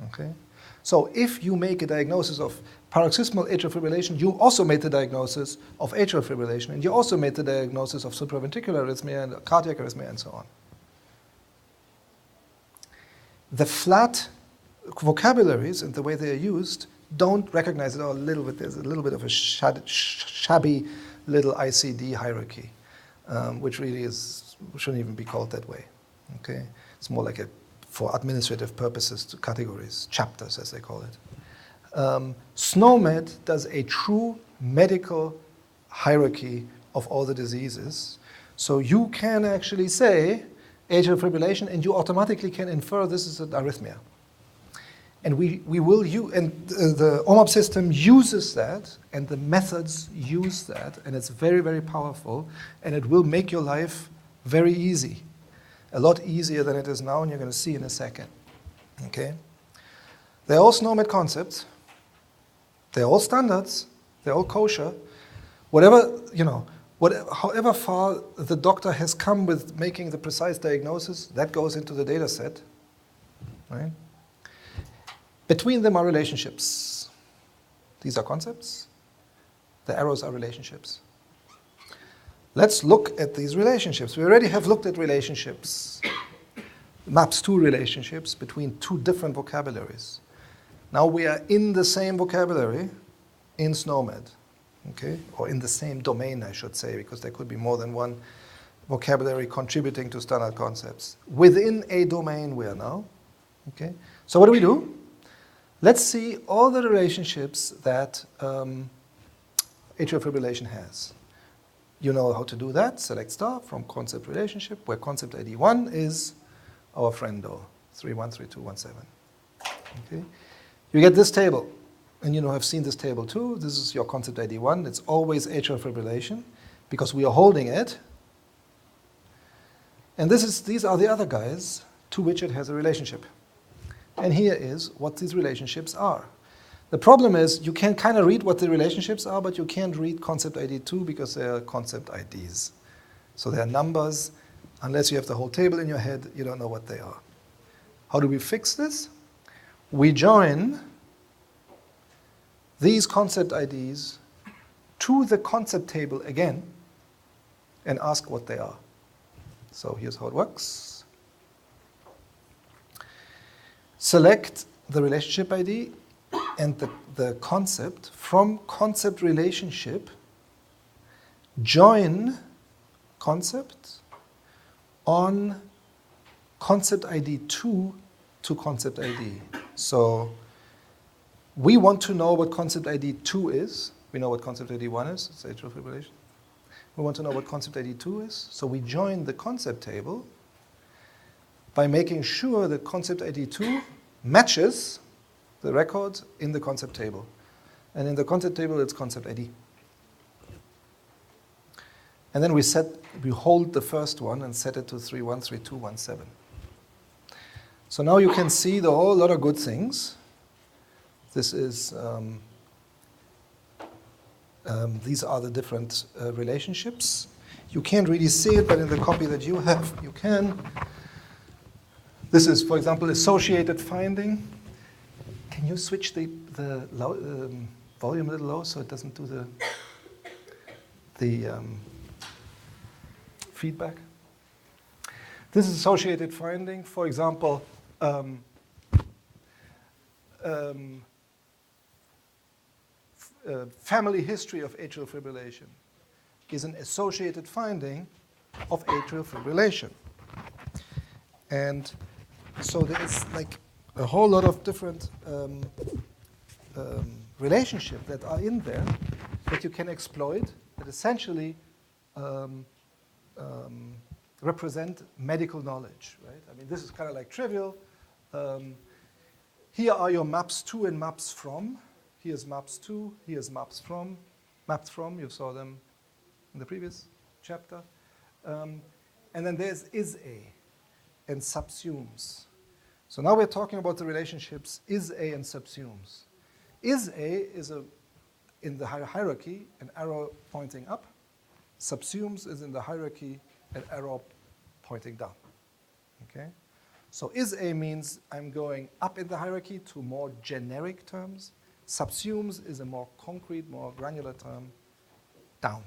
Okay? So if you make a diagnosis of paroxysmal atrial fibrillation, you also made the diagnosis of atrial fibrillation, and you also made the diagnosis of supraventricular arrhythmia and cardiac arrhythmia and so on. The flat vocabularies and the way they are used don't recognize it all a little bit. There's a little bit of a shabby little ICD hierarchy, which really shouldn't even be called that way. Okay, it's more like for administrative purposes, to categories, chapters as they call it. SNOMED does a true medical hierarchy of all the diseases. So you can actually say atrial fibrillation, and you automatically can infer this is an arrhythmia. And we will use, and the OMOP system uses that, and the methods use that, and it's very, very powerful, and it will make your life very easy, a lot easier than it is now, and you're going to see in a second. Okay. They're all SNOMED concepts. They're all standards. They're all kosher. Whatever, however far the doctor has come with making the precise diagnosis, that goes into the data set. Right? Between them are relationships. These are concepts. The arrows are relationships. Let's look at these relationships. We already have looked at relationships. Maps two relationships between two different vocabularies. Now we are in the same vocabulary in SNOMED, okay? Or in the same domain, I should say, because there could be more than one vocabulary contributing to standard concepts. Within a domain we are now, okay? So what do? Let's see all the relationships that atrial fibrillation has. You know how to do that. Select star from concept relationship, where concept ID 1 is our friendo, 313217. Okay? You get this table, and have seen this table too. This is your concept ID 1. It's always atrial fibrillation, because we are holding it. And these are the other guys to which it has a relationship. And here is what these relationships are. The problem is you can kind of read what the relationships are, but you can't read concept ID 2 because they are concept IDs. So they are numbers. Unless you have the whole table in your head, you don't know what they are. How do we fix this? We join these concept IDs to the concept table again and ask what they are. So here's how it works. Select the relationship ID and the concept from concept relationship, join concept on concept ID 2 to concept ID. So we want to know what concept ID 2 is. We know what concept ID 1 is, it's atrial fibrillation. We want to know what concept ID 2 is, so we join the concept table by making sure that concept ID 2 matches the record in the concept table. And in the concept table, it's concept ID. And then we hold the first one and set it to 313217. So now you can see the whole lot of good things. This is, these are the different relationships. You can't really see it, but in the copy that you have, you can. This is, for example, associated finding. Can you switch the volume a little low so it doesn't do the feedback? This is associated finding. For example, family history of atrial fibrillation is an associated finding of atrial fibrillation. And so there is like a whole lot of different relationships that are in there that you can exploit that essentially represent medical knowledge, right? I mean, this is kind of like trivial. Here are your maps to and maps from. Here's maps to, here's maps from. Maps from, you saw them in the previous chapter. And then there's is a and subsumes. So now we're talking about the relationships is a and subsumes. Is a is in the hierarchy an arrow pointing up. Subsumes is in the hierarchy an arrow pointing down. Okay? So is a means I'm going up in the hierarchy to more generic terms. Subsumes is a more concrete, more granular term, down.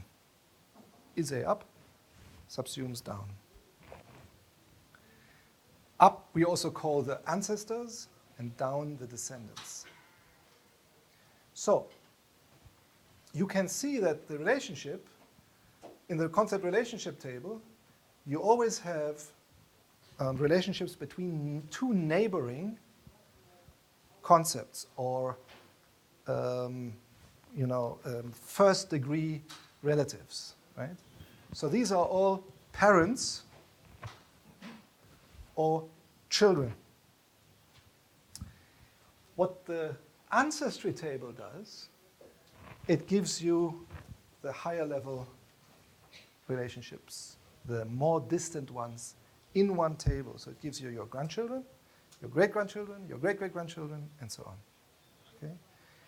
Is a up, subsumes down. Up we also call the ancestors, and down the descendants. So you can see that the relationship, in the concept relationship table, you always have relationships between two neighboring concepts or first degree relatives, right? So these are all parents or children. What the ancestry table does, it gives you the higher level relationships, the more distant ones in one table. So it gives you your grandchildren, your great-grandchildren, your great-great-grandchildren, and so on. Okay?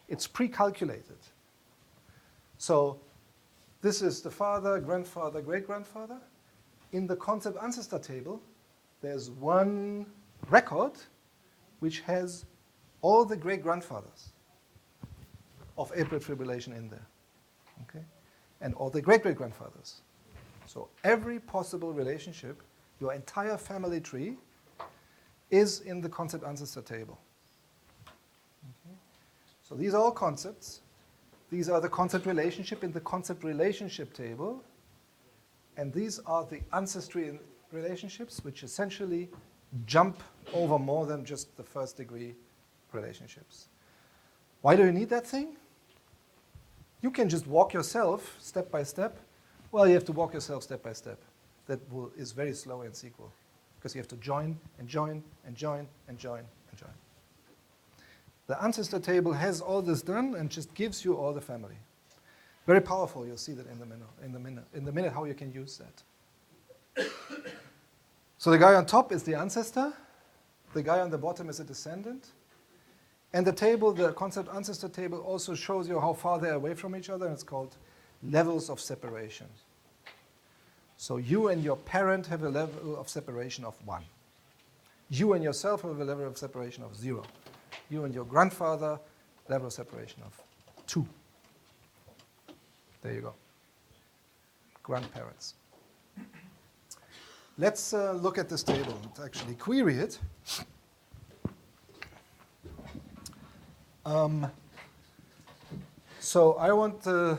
It's pre-calculated. So this is the father, grandfather, great-grandfather. In the concept ancestor table, there's one record which has all the great-grandfathers of atrial fibrillation in there. Okay? And all the great-great-grandfathers. So every possible relationship, your entire family tree, is in the concept ancestor table. Okay? So these are all concepts. These are the concept relationship in the concept relationship table. And these are the ancestry relationships, which essentially jump over more than just the first degree relationships. Why do you need that thing? You can just walk yourself step by step. Well, you have to walk yourself step by step. That is very slow in SQL, because you have to join and join and join and join and join. The ancestor table has all this done and just gives you all the family. Very powerful. You'll see that in the minute how you can use that. So the guy on top is the ancestor. The guy on the bottom is a descendant. And the table, the concept ancestor table, also shows you how far they're away from each other. And it's called levels of separation. So you and your parent have a level of separation of 1. You and yourself have a level of separation of 0. You and your grandfather, level of separation of 2. There you go. Grandparents. Let's look at this table and actually query it. So I want the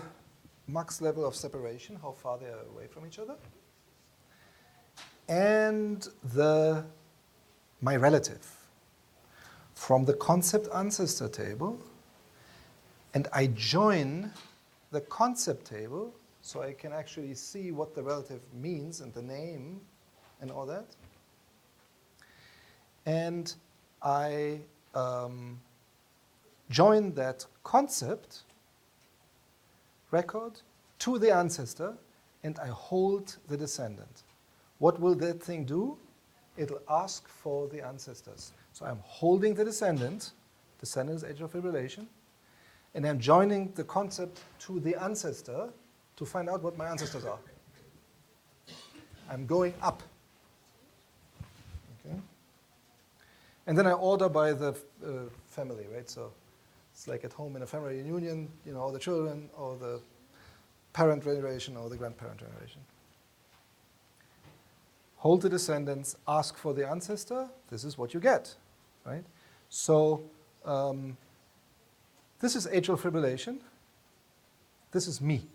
max level of separation, how far they are away from each other, and my relative from the concept ancestor table, and I join the concept table so I can actually see what the relative means and the name and all that. And I join that concept record to the ancestor, and I hold the descendant. What will that thing do? It'll ask for the ancestors. So I'm holding the descendant is atrial fibrillation, and I'm joining the concept to the ancestor to find out what my ancestors are. I'm going up. Okay? And then I order by the family, right? So it's like at home in a family reunion, you know, all the children, or the parent generation, or the grandparent generation. Hold the descendants, ask for the ancestor. This is what you get, right? So this is atrial fibrillation. This is me.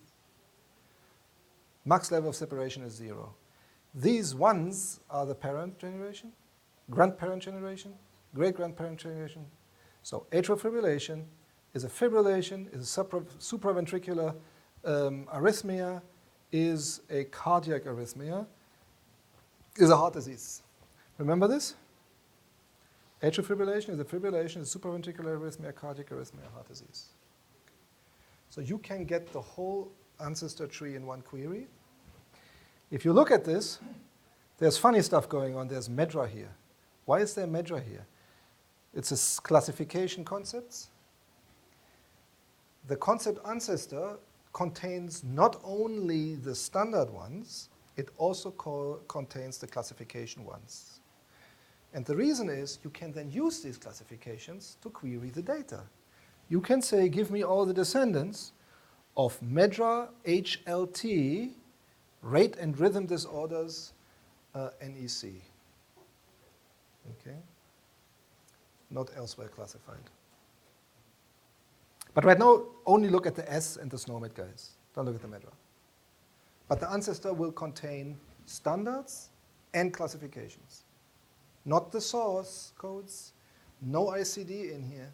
Max level of separation is 0. These ones are the parent generation, grandparent generation, great-grandparent generation. So atrial fibrillation is a supraventricular arrhythmia, is a cardiac arrhythmia, is a heart disease. Remember this? Atrial fibrillation is a supraventricular arrhythmia, cardiac arrhythmia, heart disease. So you can get the whole ancestor tree in one query. If you look at this, there's funny stuff going on. There's MEDRA here. Why is there MEDRA here? It's a classification concepts. The concept ancestor contains not only the standard ones, it also contains the classification ones. And the reason is you can then use these classifications to query the data. You can say, give me all the descendants of MEDRA, HLT, rate and rhythm disorders, NEC. Okay? Not elsewhere classified. But right now, only look at the S and the SNOMED guys. Don't look at the MEDRA. But the ancestor will contain standards and classifications. Not the source codes, no ICD in here.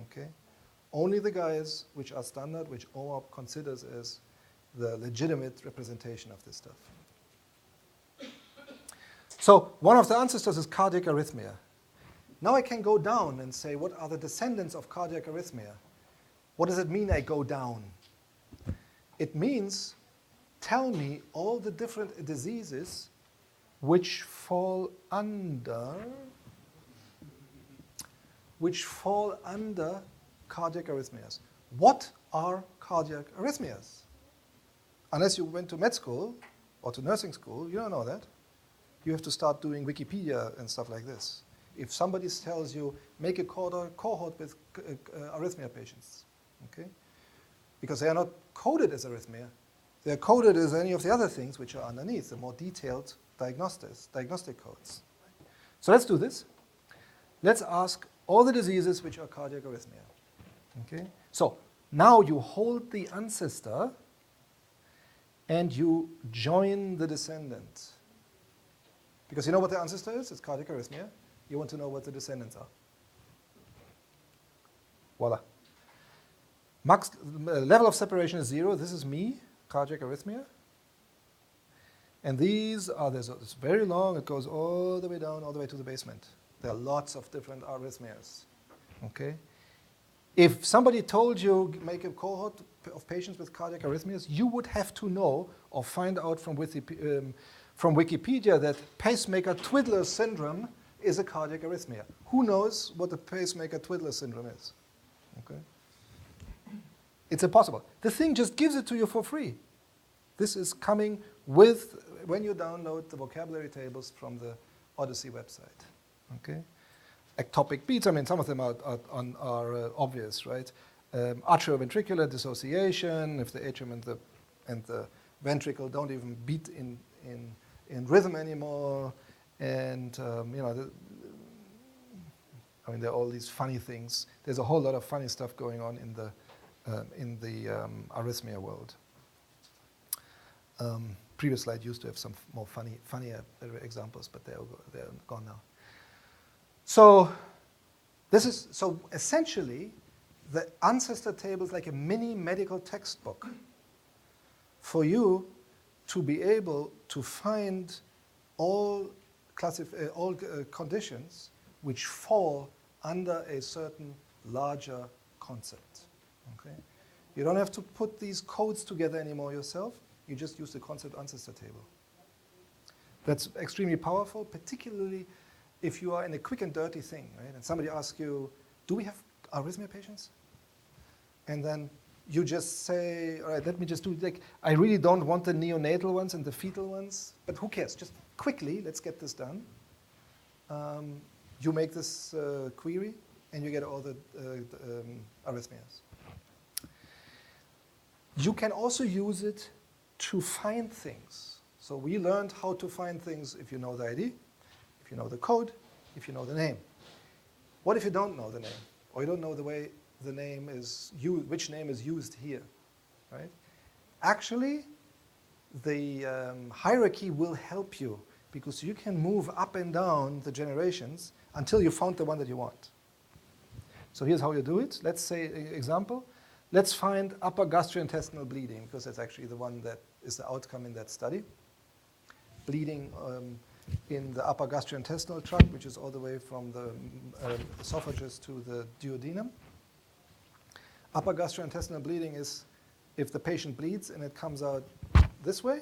Okay? Only the guys which are standard, which OMOP considers as the legitimate representation of this stuff. So one of the ancestors is cardiac arrhythmia. Now I can go down and say, what are the descendants of cardiac arrhythmia? What does it mean I go down? It means, tell me all the different diseases which fall under which fall under cardiac arrhythmias. What are cardiac arrhythmias? Unless you went to med school or to nursing school, you don't know that. You have to start doing Wikipedia and stuff like this. If somebody tells you, make a cohort with arrhythmia patients, okay? Because they are not coded as arrhythmia. They are coded as any of the other things which are underneath, the more detailed diagnostic codes. So let's do this. Let's ask all the diseases which are cardiac arrhythmia. Okay? So now you hold the ancestor and you join the descendant. Because you know what the ancestor is? It's cardiac arrhythmia. You want to know what the descendants are. Voila. Max level of separation is 0. This is me, cardiac arrhythmia. And these are, it's very long, it goes all the way down, all the way to the basement. There are lots of different arrhythmias. Okay? If somebody told you make a cohort of patients with cardiac arrhythmias, you would have to know or find out from Wikipedia that pacemaker twiddler syndrome is a cardiac arrhythmia. Who knows what the pacemaker twiddler syndrome is? Okay? It's impossible. The thing just gives it to you for free. This is coming with, when you download the vocabulary tables from the Odyssey website. Okay? Ectopic beats, I mean, some of them are obvious, right? Atrioventricular dissociation, if the atrium and the ventricle don't even beat in rhythm anymore, and you know, I mean, there are all these funny things. There's a whole lot of funny stuff going on in the arrhythmia world. Previous slide used to have some more funnier examples, but they're gone now. So essentially, the ancestor table is like a mini medical textbook for you to be able to find all conditions which fall under a certain larger concept. Okay? You don't have to put these codes together anymore yourself. You just use the concept ancestor table. That's extremely powerful, particularly if you are in a quick and dirty thing, right? And somebody asks you, do we have arrhythmia patients? And then you just say, all right, let me just do, like, I really don't want the neonatal ones and the fetal ones, but who cares? Just quickly, let's get this done. You make this query, and you get all the arrhythmias. You can also use it to find things. So we learned how to find things if you know the ID, if you know the code, if you know the name. What if you don't know the name? Or you don't know the way the name is used, which name is used here, right? Actually, the hierarchy will help you because you can move up and down the generations until you found the one that you want. So here's how you do it. Let's say, example, let's find upper gastrointestinal bleeding because that's actually the one that is the outcome in that study. Bleeding in the upper gastrointestinal tract, which is all the way from the esophagus to the duodenum. Upper gastrointestinal bleeding is if the patient bleeds and it comes out this way,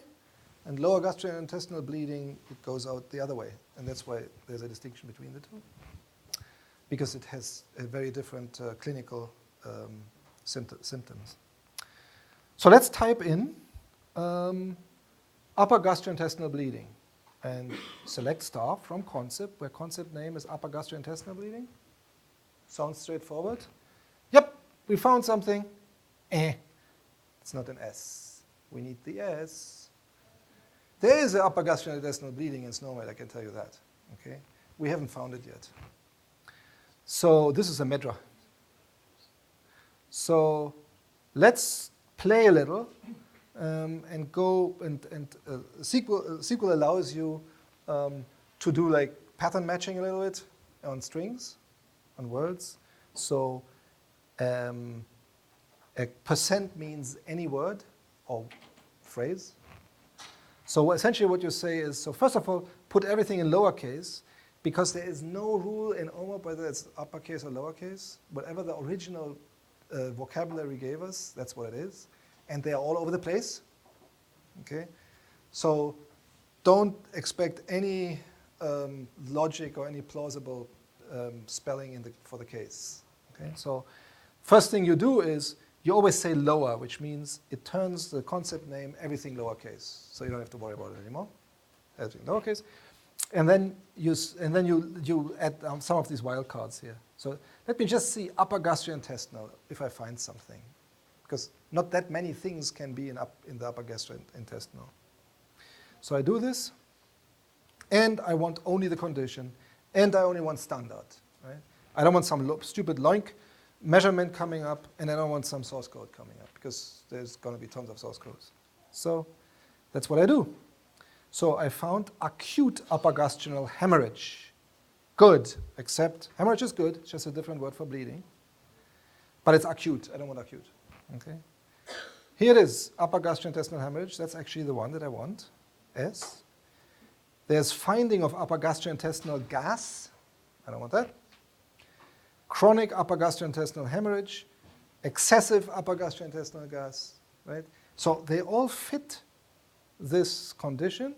and lower gastrointestinal bleeding, it goes out the other way. And that's why there's a distinction between the two, because it has a very different clinical symptoms. So let's type in upper gastrointestinal bleeding and select star from concept, where concept name is upper gastrointestinal bleeding. Sounds straightforward. Yep, we found something. It's not an S. We need the S. There is an upper gastrointestinal bleeding in SNOMED, I can tell you that. Okay, we haven't found it yet. So this is a MEDRA. So let's play a little and go and SQL allows you to do like pattern matching a little bit on strings, on words. So a percent means any word or phrase. So essentially what you say is, so first of all, put everything in lowercase, because there is no rule in OMOP whether it's uppercase or lowercase. Whatever the original vocabulary gave us, that's what it is. And they are all over the place. Okay? So don't expect any logic or any plausible spelling for the case. Okay, so first thing you do is you always say lower, which means it turns the concept name everything lowercase, so you don't have to worry about it anymore. Everything lowercase, and then you add some of these wildcards here. So let me just see upper gastrointestinal if I find something, because not that many things can be in the upper gastrointestinal. So I do this, and I want only the condition, and I only want standard. Right? I don't want some stupid Loink measurement coming up, and I don't want some source code coming up, because there's going to be tons of source codes. So that's what I do. So I found acute upper gastrointestinal hemorrhage. Good, except hemorrhage is good, it's just a different word for bleeding. But it's acute, I don't want acute. Okay. Here it is, upper gastrointestinal hemorrhage. That's actually the one that I want, S. There's finding of upper gastrointestinal gas. I don't want that. Chronic upper gastrointestinal hemorrhage, excessive upper gastrointestinal gas, right? So they all fit this condition,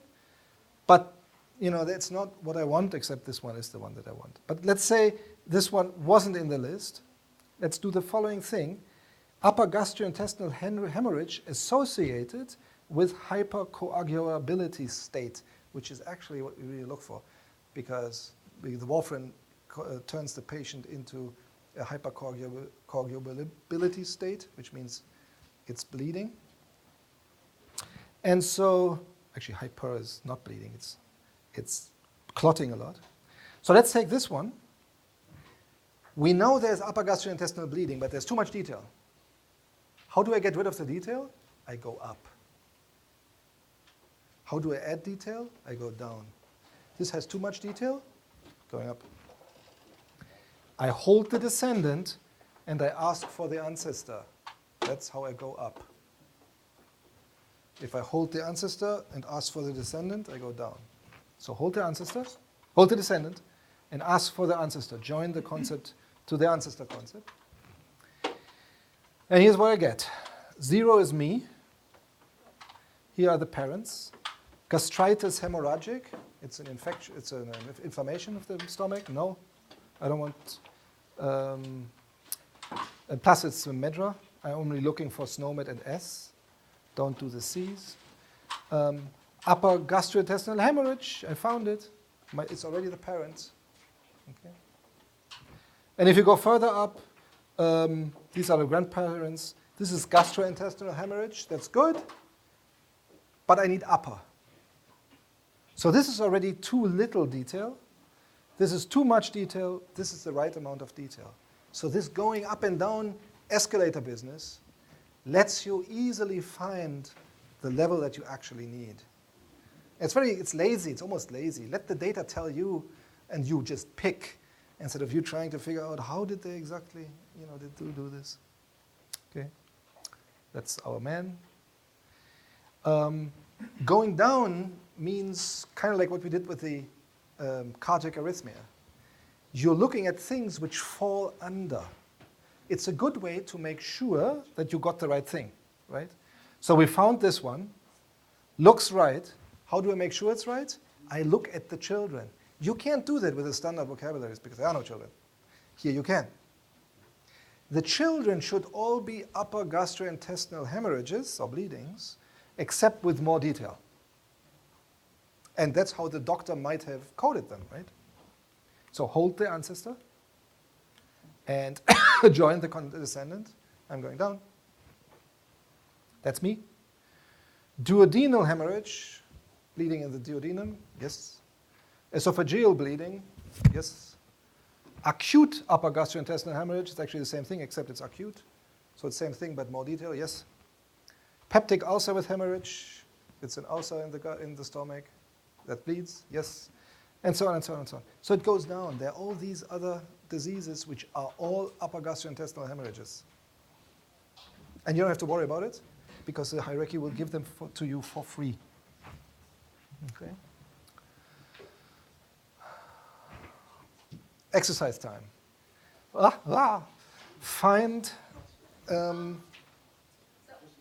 but that's not what I want, except this one is the one that I want. But let's say this one wasn't in the list. Let's do the following thing. Upper gastrointestinal hemorrhage associated with hypercoagulability state, which is actually what we really look for, because the warfarin turns the patient into a hypercoagulability state, which means it's bleeding. And so, actually hyper is not bleeding, it's clotting a lot. So let's take this one. We know there's upper gastrointestinal bleeding, but there's too much detail. How do I get rid of the detail? I go up. How do I add detail? I go down. This has too much detail, going up. I hold the descendant and I ask for the ancestor. That's how I go up. If I hold the ancestor and ask for the descendant, I go down. So hold the ancestor, hold the descendant, and ask for the ancestor. Join the concept to the ancestor concept. And here's what I get. 0 is me. Here are the parents. Gastritis hemorrhagic. It's an infection. It's an inflammation of the stomach. No, I don't want. Plus, it's Medra. I'm only looking for SNOMED and S. Don't do the C's. Upper gastrointestinal hemorrhage. I found it. It's already the parents. Okay. And if you go further up, these are the grandparents. This is gastrointestinal hemorrhage. That's good. But I need upper. So this is already too little detail. This is too much detail. This is the right amount of detail. So this going up and down escalator business lets you easily find the level that you actually need. It's lazy. It's almost lazy. Let the data tell you, and you just pick, instead of you trying to figure out how did they exactly, do this. Okay, that's our man. Going down means kind of like what we did with the cardiac arrhythmia. You're looking at things which fall under. It's a good way to make sure that you got the right thing, right? So we found this one. Looks right. How do I make sure it's right? I look at the children. You can't do that with the standard vocabularies because there are no children. Here you can. The children should all be upper gastrointestinal hemorrhages or bleedings, except with more detail. And that's how the doctor might have coded them, right? So hold the ancestor and join the descendant. I'm going down. That's me. Duodenal hemorrhage, bleeding in the duodenum, yes. Esophageal bleeding, yes. Acute upper gastrointestinal hemorrhage, it's actually the same thing, except it's acute. So it's the same thing, but more detail, yes. Peptic ulcer with hemorrhage, it's an ulcer in the stomach that bleeds, yes. And so on and so on and so on. So it goes down. There are all these other diseases which are all upper gastrointestinal hemorrhages. And you don't have to worry about it, because the hierarchy will give them to you for free. Okay. Exercise time. Find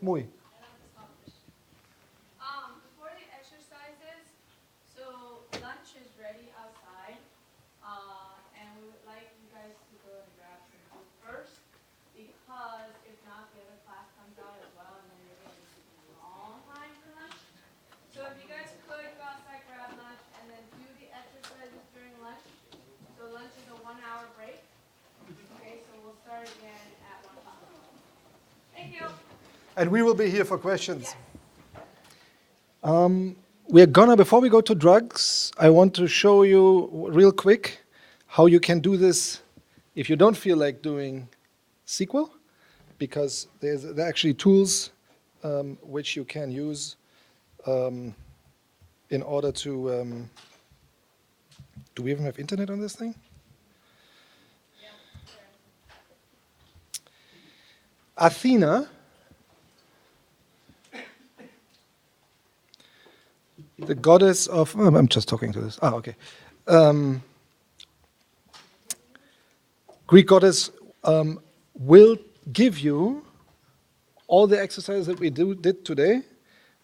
muy. Before the exercises, so lunch is ready outside, and we would start again at 1 o'clock. Thank you. And we will be here for questions. We're gonna, before we go to drugs, I want to show you real quick how you can do this if you don't feel like doing SQL, because there are actually tools which you can use in order to, do we even have internet on this thing? Athena, the goddess of, oh, I'm just talking to this. Ah, okay. Greek goddess will give you all the exercises that we did today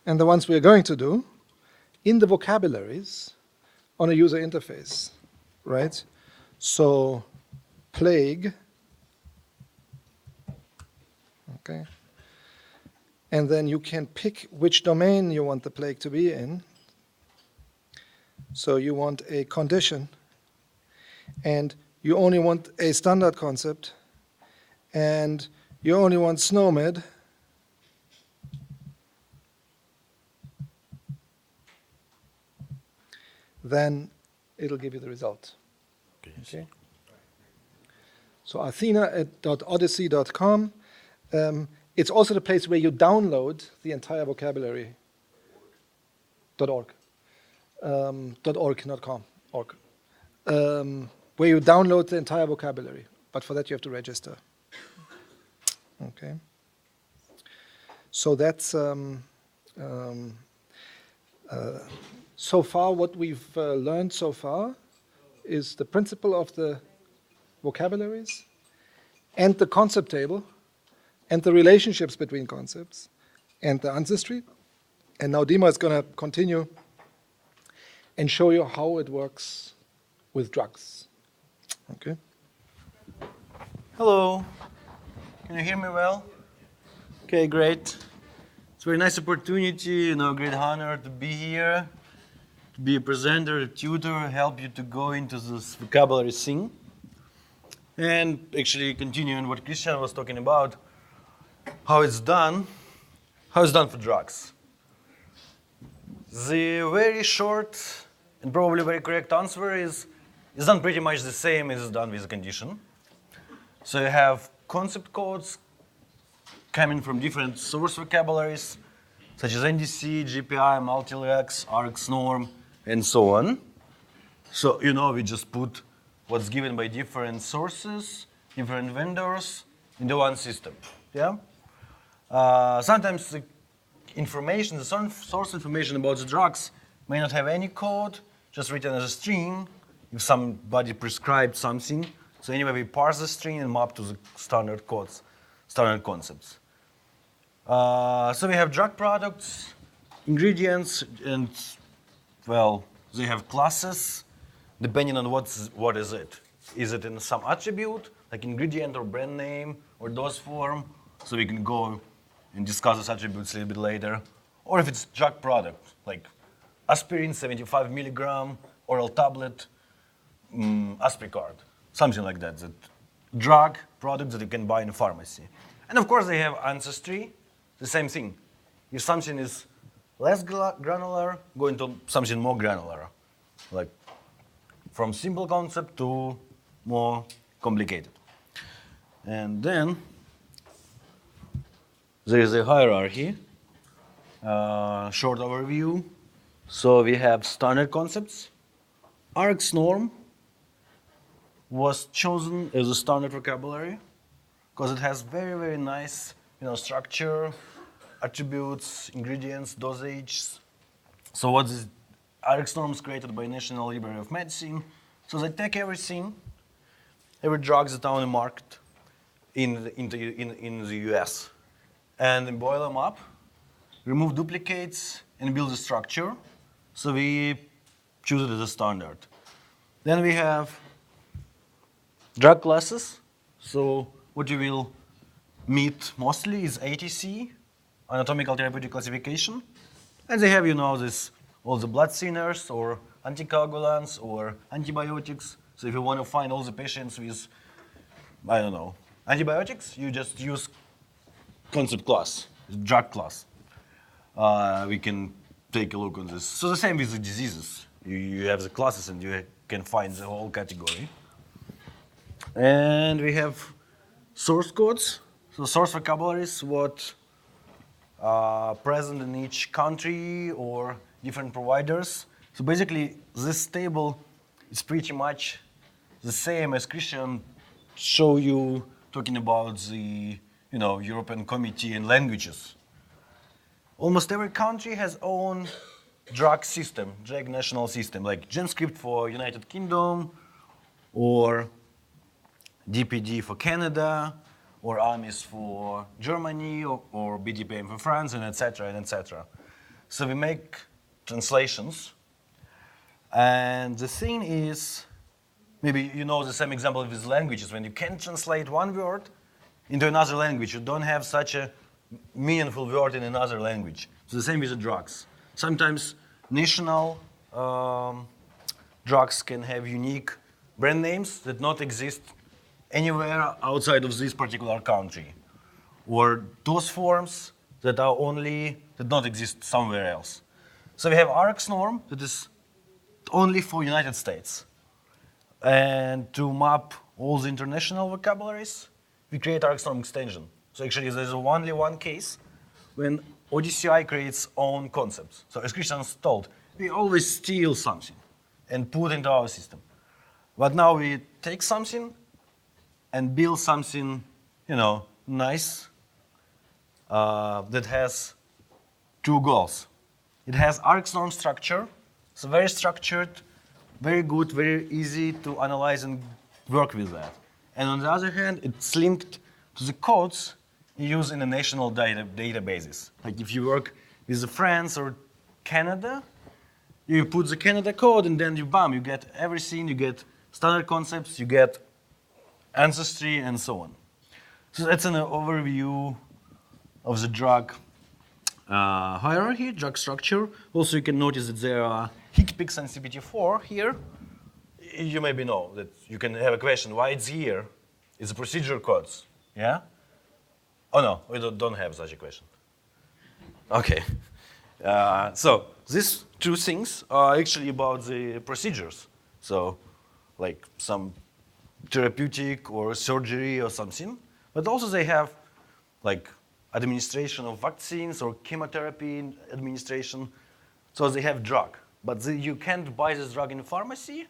and the ones we are going to do in the vocabularies on a user interface, right? So, plague, okay? And then you can pick which domain you want the plague to be in. So you want a condition, and you only want a standard concept, and you only want SNOMED, then it'll give you the result. Okay. So athena@odyssey.com. It's also the place where you download the entire vocabulary. .org. .org, not com. Org. Where you download the entire vocabulary. But for that you have to register. Okay. So that's so far what we've learned so far is the principle of the vocabularies and the concept table and the relationships between concepts and the ancestry. And now Dima is going to continue and show you how it works with drugs. Okay. Hello. Can you hear me well? Okay, great. It's a very nice opportunity, great honor to be here, to be a presenter, a tutor, help you to go into this vocabulary thing. And actually continuing what Christian was talking about, how it's done for drugs. The very short and probably very correct answer is it's done pretty much the same as it's done with a condition. So you have concept codes coming from different source vocabularies, such as NDC, GPI, multilex, ARGS norm, and so on. So, we just put what's given by different sources, different vendors, into one system. Yeah? Sometimes the information, the source information about the drugs may not have any code, just written as a string, if somebody prescribed something. So anyway, we parse the string and map to the standard codes, standard concepts. So we have drug products, ingredients, and, well, they have classes, depending on what is it. Is it in some attribute, like ingredient or brand name or dose form? So we can go and discuss those attributes a little bit later. Or if it's drug product, like aspirin, 75 milligram, oral tablet, Aspicard, something like that. That drug product that you can buy in a pharmacy. And of course they have ancestry, the same thing. If something is less granular, go into something more granular, like from simple concept to more complicated. And then there is a hierarchy, short overview. So we have standard concepts. ARGS norm was chosen as a standard vocabulary because it has very, very nice, structure, attributes, ingredients, dosages. So what is ARGS norms created by National Library of Medicine? So they take everything, every drug that's on the market in the US, and they boil them up, remove duplicates, and build a structure. So we choose it as a standard. Then we have drug classes. So what you will meet mostly is ATC, anatomical therapeutic classification. And they have, this all the blood thinners or anticoagulants or antibiotics. So if you want to find all the patients with, Antibiotics, you just use concept class, drug class. We can take a look on this. So the same with the diseases. You have the classes and you can find the whole category. And we have source codes. So source vocabularies, what present in each country or different providers. So basically, this table is pretty much the same as Christian showed you talking about the European Committee and languages. Almost every country has own drug system, drug national system, like GenScript for United Kingdom, or DPD for Canada, or AMIS for Germany, or BDPM for France, and etc. and etc. So we make translations, and the thing is, maybe you know the same example with languages. When you can translate one word into another language, you don't have such a meaningful word in another language. So the same with the drugs. Sometimes national drugs can have unique brand names that not exist anywhere outside of this particular country, or those forms that not exist somewhere else. So we have RX norm that is only for United States. And to map all the international vocabularies, we create RX norm extension. So actually there's only one case when ODCI creates own concepts. So as Christian told, we always steal something and put into our system. But now we take something and build something, nice that has two goals. It has RX norm structure. It's very structured, very good, very easy to analyze and work with that. And on the other hand, it's linked to the codes you use in the national databases. Like if you work with France or Canada, you put the Canada code and then you get everything, you get standard concepts, you get ancestry and so on. So that's an overview of the drug hierarchy, drug structure. Also you can notice that there are HICPIC sensitivity 4 here. You maybe know that you can have a question, why it's here? It's procedure codes, yeah? Oh no, we don't have such a question. Okay. So these two things are actually about the procedures. So like some therapeutic or surgery or something. But also they have like administration of vaccines or chemotherapy administration. So they have drug. But you can't buy this drug in a pharmacy.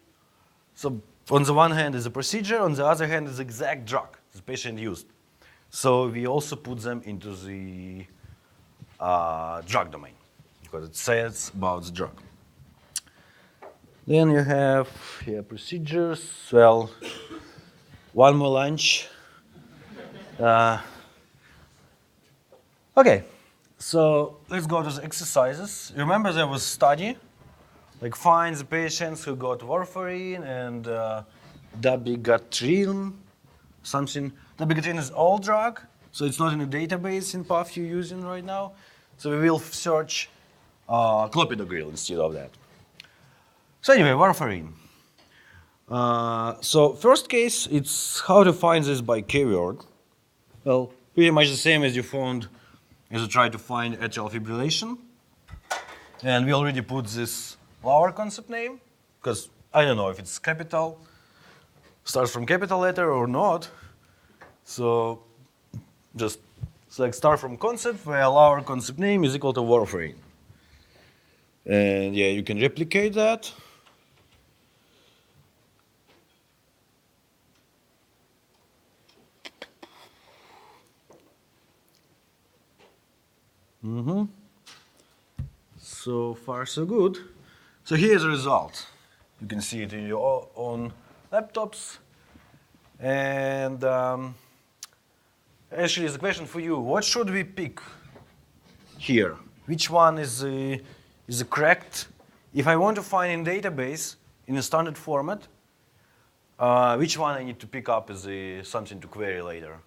So on the one hand is a procedure, on the other hand is the exact drug the patient used. So we also put them into the drug domain because it says about the drug. Then you have here procedures. Well, one more lunch. Okay, so let's go to the exercises. Remember there was study, like find the patients who got warfarin and Dabigatran, something. Dabigatran is old drug, so it's not in a database in PATH you're using right now. So we will search clopidogrel instead of that. So anyway, warfarin. So first case, it's how to find this by keyword. Well, pretty much the same as you found as you try to find atrial fibrillation. And we already put this lower concept name, because I don't know if it's capital, starts from capital letter or not. So just select start from concept where our concept name is equal to warfarin. And yeah, you can replicate that. So far, so good. So here's the result. You can see it in your own laptops. And actually, it's a question for you. What should we pick here? Which one is the correct? If I want to find in database in a standard format, which one I need to pick up as something to query later?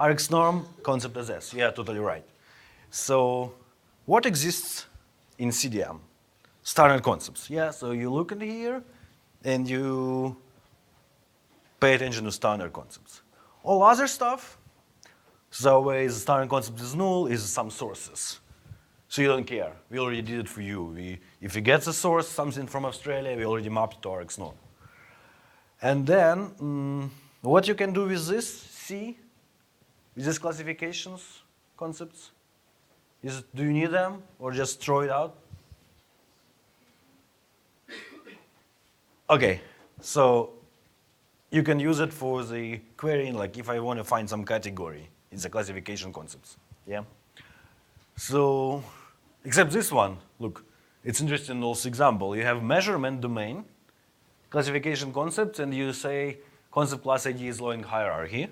RX norm, concept as S. Yeah, totally right. So what exists in CDM? Standard concepts. Yeah, so you look in here and you pay attention to standard concepts. All other stuff, so always standard concept is null, is some sources. So you don't care. We already did it for you. If you get the source, something from Australia, we already mapped it to Rx norm. And then, what you can do with this, C, with these classifications, concepts, is do you need them or just throw it out? Okay, so you can use it for the querying, like if I want to find some category, it's a classification concepts, yeah? So, except this one, look, it's interesting in also example. You have measurement domain, classification concepts, and you say concept class ID is lowing hierarchy,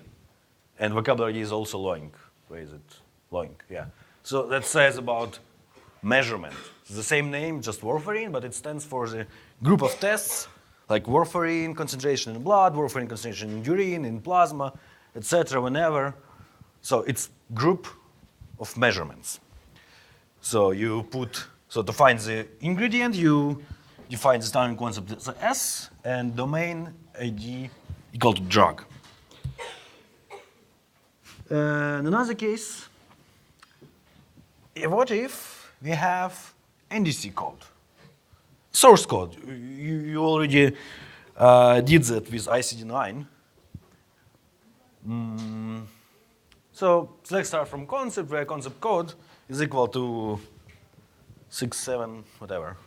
and vocabulary is also lowing. Where is it? Lowing, yeah. So that says about measurement. It's the same name, just warfarin, but it stands for the group of tests, like warfarin concentration in blood, warfarin concentration in urine, in plasma, etc. whenever. So it's group of measurements. So you put, so to find the ingredient, you define the standard concept as S and domain ID equal to drug. In another case, what if we have NDC code? Source code. You already did that with ICD-9. So let's start from concept, where concept code is equal to 6, 7, whatever.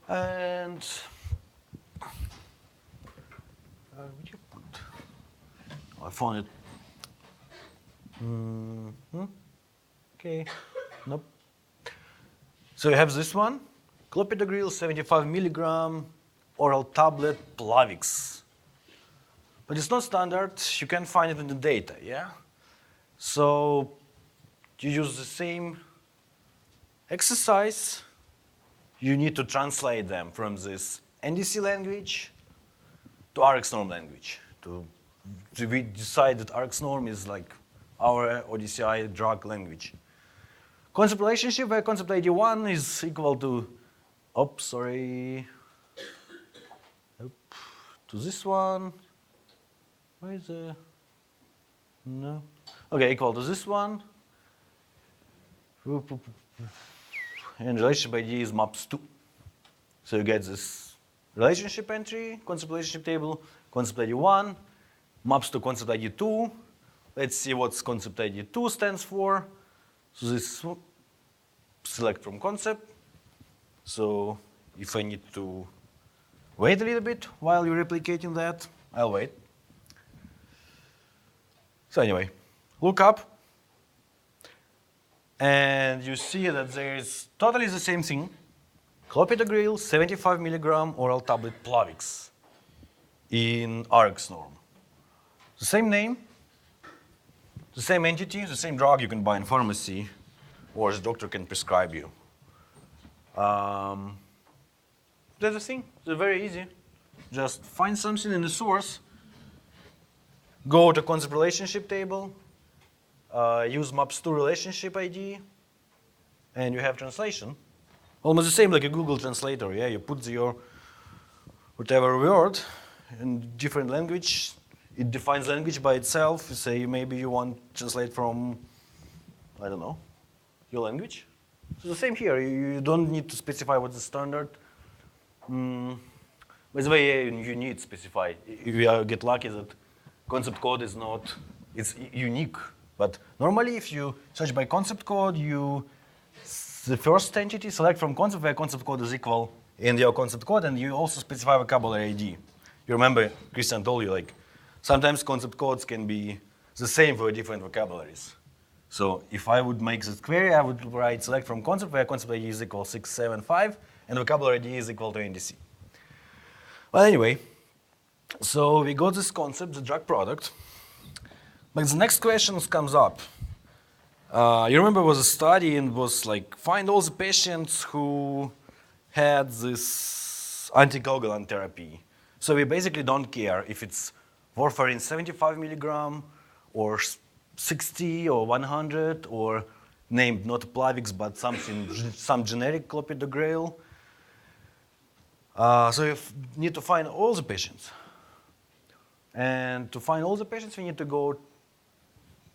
And where would you put? Oh, I found it. Okay, nope. So you have this one, clopidogrel 75 milligram oral tablet Plavix. But it's not standard, you can find it in the data, yeah? So you use the same exercise, you need to translate them from this NDC language to Rx norm language. We decide that Rx norm is like our ODCI drug language. Concept relationship where concept ID 1 is equal to, to this one. Where is the, no. Okay, equal to this one. And relationship ID is maps 2. So you get this relationship entry, concept relationship table, concept ID 1, maps to concept ID 2. Let's see what concept ID 2 stands for. So this select from concept. So if I need to wait a little bit while you're replicating that, I'll wait. So anyway, look up. And you see that there is totally the same thing. Clopidogrel 75 milligram oral tablet Plavix in Rx norm. The same name, the same entity, the same drug you can buy in pharmacy, or the doctor can prescribe you. That's the thing. It's very easy. Just find something in the source, go to concept relationship table, use maps2 relationship ID, and you have translation. Almost the same like a Google translator. Yeah, you put your whatever word in different language. It defines language by itself. You say maybe you want to translate from, I don't know, your language. So the same here. You don't need to specify what's the standard. By the way, you need to specify. You get lucky that concept code is not, it's unique. But normally if you search by concept code, the first entity select from concept where concept code is equal in your concept code, and you also specify vocabulary ID. You remember Christian told you, like, sometimes concept codes can be the same for different vocabularies. So if I would make this query, I would write select from concept where concept ID is equal 675 and vocabulary ID is equal to NDC. Well, anyway, so we got this concept, the drug product. But the next question comes up. You remember it was a study and was like, find all the patients who had this anticoagulant therapy. So we basically don't care if it's warfarin 75 milligram or 60 or 100 or named not Plavix but some generic clopidogrel. So you need to find all the patients. And to find all the patients, we need to go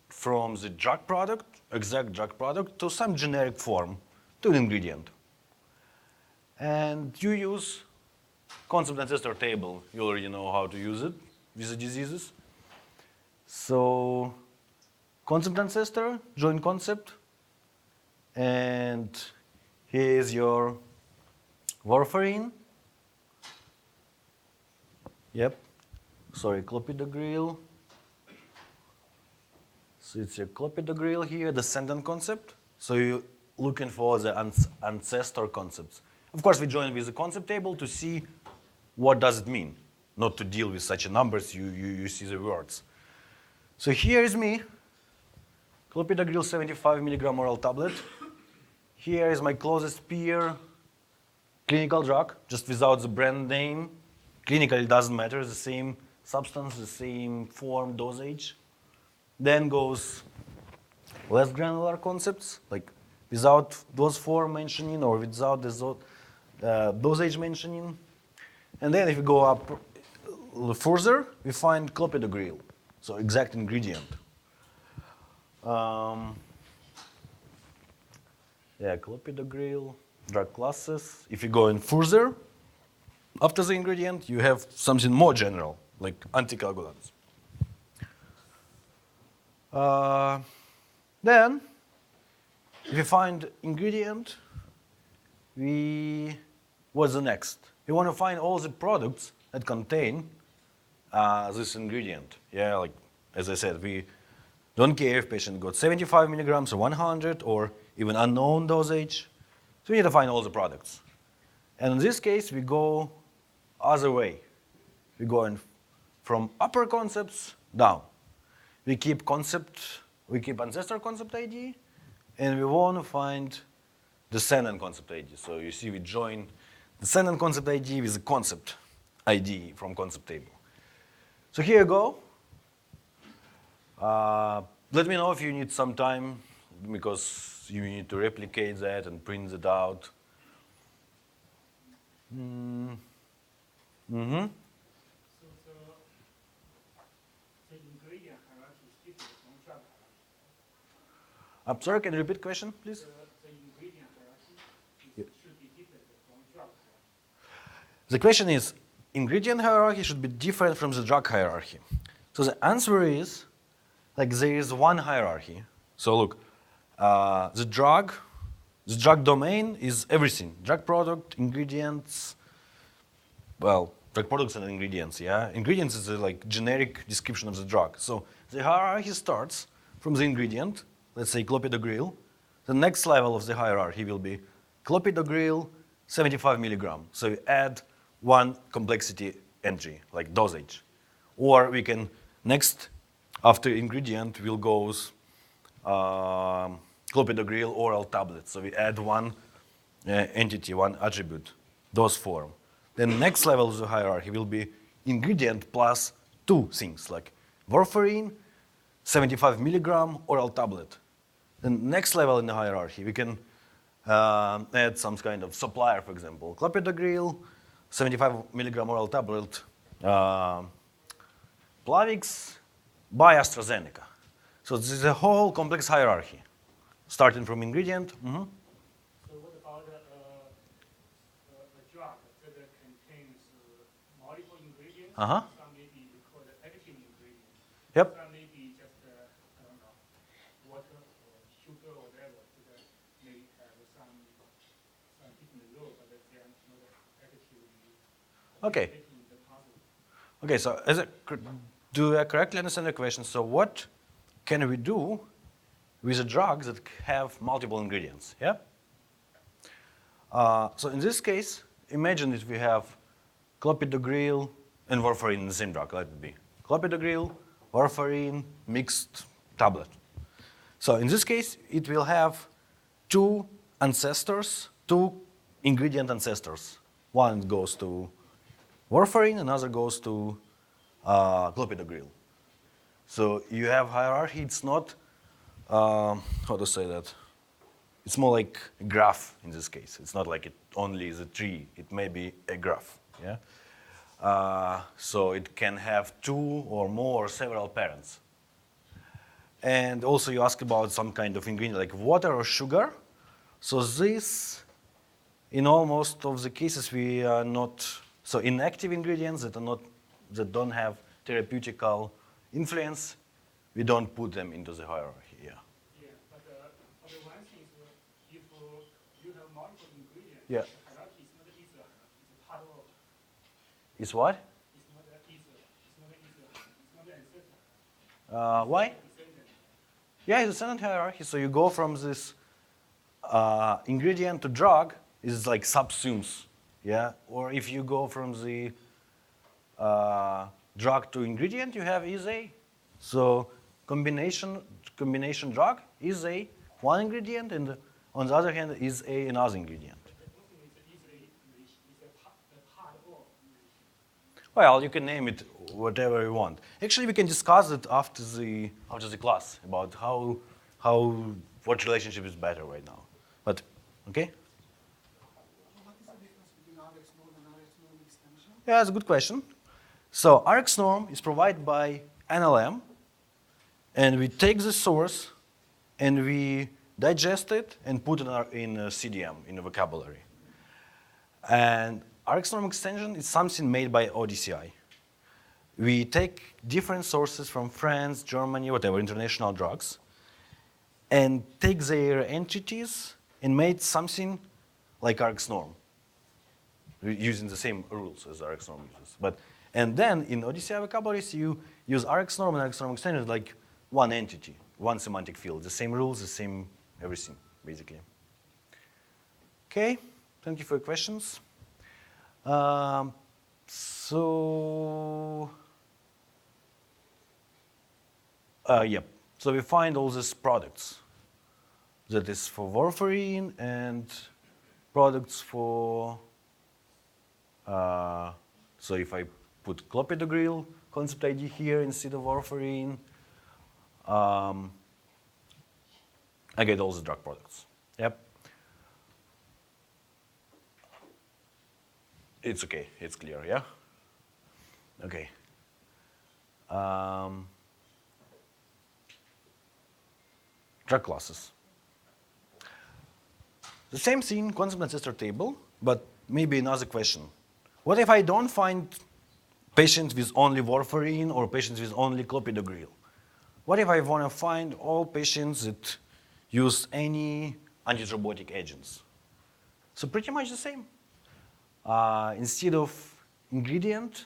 from the drug product, exact drug product, to some generic form, to an ingredient. And you use concept ancestor table. You already know how to use it with the diseases. So concept ancestor, join concept, and here is your warfarin. Yep. Sorry, clopidogrel. So it's your clopidogrel here, descendant concept. So you're looking for the ancestor concepts. Of course, we join with the concept table to see what does it mean, not to deal with such numbers, you see the words. So here is me, clopidogrel 75 milligram oral tablet. Here is my closest peer clinical drug, just without the brand name. Clinically, it doesn't matter, the same substance, the same form, dosage. Then goes less granular concepts, like without dose form mentioning or without the dosage mentioning. And then if we go up further, we find clopidogrel, so exact ingredient. Clopidogrel, drug classes. If you go in further, after the ingredient, you have something more general, like anticoagulants. Then, if we find ingredient, what's the next? We want to find all the products that contain this ingredient. Yeah, like as I said, we don't care if patient got 75 milligrams or 100 or even unknown dosage. So we need to find all the products. And in this case, we go other way. We go in from upper concepts down. We keep ancestor concept ID, and we want to find descendant concept ID. So you see we join descendant concept ID with the concept ID from concept table. So here you go. Let me know if you need some time, because you need to replicate that and print it out. So the ingredient hierarchy is different from drug hierarchy. I'm sorry, can you repeat the question, please? The ingredient hierarchy should be different from drug hierarchy. The question is, ingredient hierarchy should be different from the drug hierarchy. So the answer is, like there is one hierarchy. So look, the drug domain is everything. Drug product, ingredients, well, drug products and ingredients, yeah? Ingredients is a like generic description of the drug. So the hierarchy starts from the ingredient, let's say clopidogrel. The next level of the hierarchy will be clopidogrel 75 milligram. So we add one complexity entry, like dosage. Or we can, next, after ingredient, will goes clopidogrel oral tablet. So we add one entity, one attribute, dose form. Then next level of the hierarchy will be ingredient plus two things, like warfarin, 75 milligram oral tablet. Then next level in the hierarchy, we can add some kind of supplier, for example, clopidogrel, 75 milligram oral tablet, Plavix by AstraZeneca. So this is a whole complex hierarchy, starting from ingredient. So what about a drug that contains multiple ingredients? Uh-huh. Some may be called active ingredients. Yep. Some may be just I don't know, water or sugar or whatever. So that may have some different role, but they are not actively Okay. taking the puzzle. Okay, so do I correctly understand the question? So what can we do with the drugs that have multiple ingredients? Yeah. So in this case, imagine if we have clopidogrel and warfarin in the same drug. Let it be clopidogrel, warfarin, mixed tablet. So in this case, it will have two ancestors, two ingredient ancestors. One goes to warfarin, another goes to clopidogrel. So you have hierarchy. It's not, how to say that? It's more like a graph in this case. It's not like it only is a tree. It may be a graph. Yeah. So it can have two or more or several parents. And also you ask about some kind of ingredient like water or sugar. So this, in almost of the cases, we are not, so inactive ingredients that don't have therapeutical influence, we don't put them into the hierarchy. Yeah. Yeah, but the one thing is if you have multiple ingredients, Yeah. the hierarchy is not easy. It's part of. Is what? It's not that easy. It's not that easy. It's not that certain. Why? It's certain. Yeah, it's a standard hierarchy. So you go from this ingredient to drug is like subsumes, yeah. Or if you go from the drug to ingredient, you have is a. So combination drug is a one ingredient, and on the other hand is a another ingredient. The person is easily is a part of. Well, you can name it whatever you want. Actually, we can discuss it after the class about what relationship is better right now. But okay. What is the difference between RX norm and RX norm extension? Yeah, that's a good question. So RX norm is provided by NLM, and we take the source and we digest it and put it in a CDM, in a vocabulary. And RX norm extension is something made by ODCI. We take different sources from France, Germany, whatever, international drugs, and take their entities and made something like RX norm, using the same rules as RX norm uses. And then in ODCI vocabularies, you use RX norm and RX norm extension like one entity, one semantic field, the same rules, the same everything, basically. Okay, thank you for your questions. So we find all these products. That is for warfarin and products for, so if I put clopidogrel concept ID here instead of warfarin, I get all the drug products. Yep. It's okay, it's clear, yeah? Okay. Drug classes. The same thing, concept ancestor table, but maybe another question. What if I don't find patients with only warfarin or patients with only clopidogrel? What if I want to find all patients that use any antithrombotic agents? So pretty much the same. Instead of ingredient,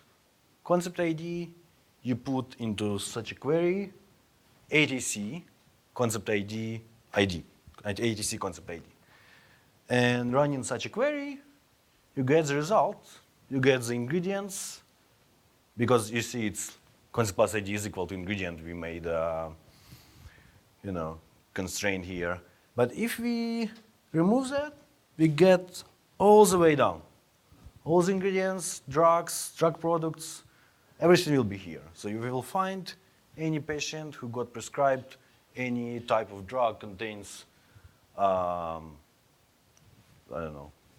concept ID, you put into such a query ATC, concept ID, ATC concept ID. And running such a query, you get the result, you get the ingredients, because you see it's concept plus ID is equal to ingredient. We made, constraint here. But if we remove that, we get all the way down. All the ingredients, drugs, drug products, everything will be here. So you will find any patient who got prescribed any type of drug contains,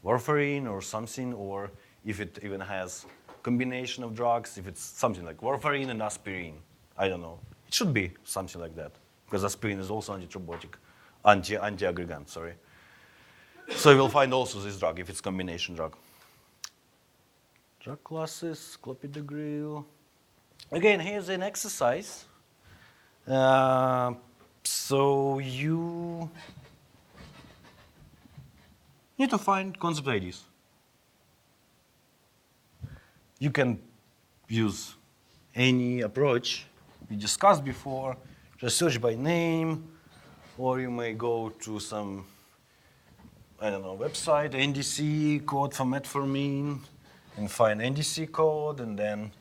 warfarin or something, or if it even has combination of drugs, if it's something like warfarin and aspirin, I don't know. It should be something like that, because aspirin is also antithrombotic, anti-aggregant, sorry. So you will find also this drug if it's combination drug. Drug classes, clopidogrel. Again, here's an exercise. So you need to find concept IDs. You can use any approach we discussed before, just search by name, or you may go to some, website, NDC code for metformin, and find NDC code, and then,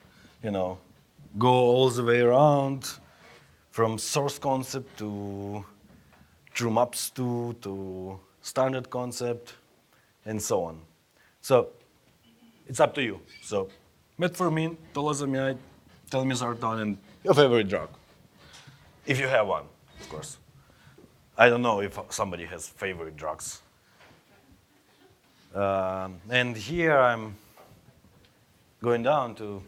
go all the way around from source concept to true maps to standard concept, and so on. So it's up to you. So metformin, tolozamide, telmisartan, and your favorite drug, if you have one, of course. I don't know if somebody has favorite drugs. And here I'm going down to,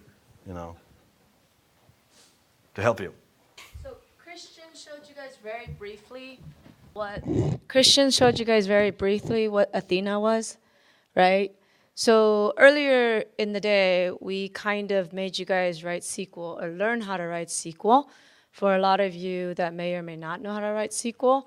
to help you. So Christian showed you guys very briefly what Athena was, right? So earlier in the day, we kind of made you guys write SQL or learn how to write SQL. For a lot of you that may or may not know how to write SQL,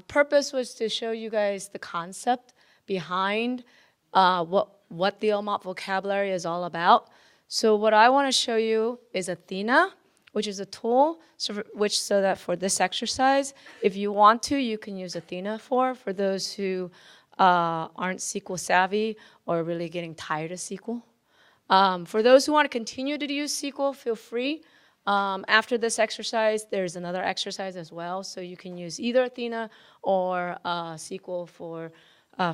purpose was to show you guys the concept behind what the OMOP vocabulary is all about. So what I want to show you is Athena, which is a tool so that for this exercise, if you want to, you can use Athena for those who aren't SQL savvy or really getting tired of SQL. For those who want to continue to use SQL, feel free. After this exercise, there's another exercise as well, so you can use either Athena or SQL for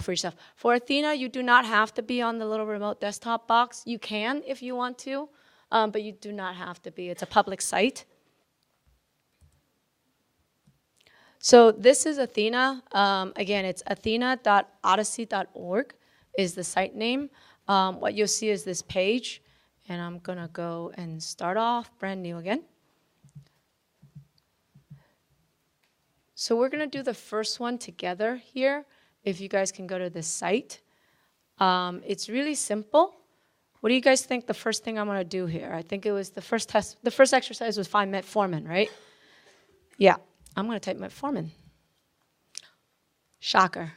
yourself. For Athena, you do not have to be on the little remote desktop box. You can if you want to, but you do not have to be. It's a public site. So this is Athena. Again, it's athena.odyssey.org is the site name. What you'll see is this page. And I'm going to go and start off brand new again. So we're going to do the first one together here. If you guys can go to this site. It's really simple. What do you guys think the first thing I'm going to do here? I think it was the first test. The first exercise was find metformin, right? Yeah. I'm going to type metformin. Shocker.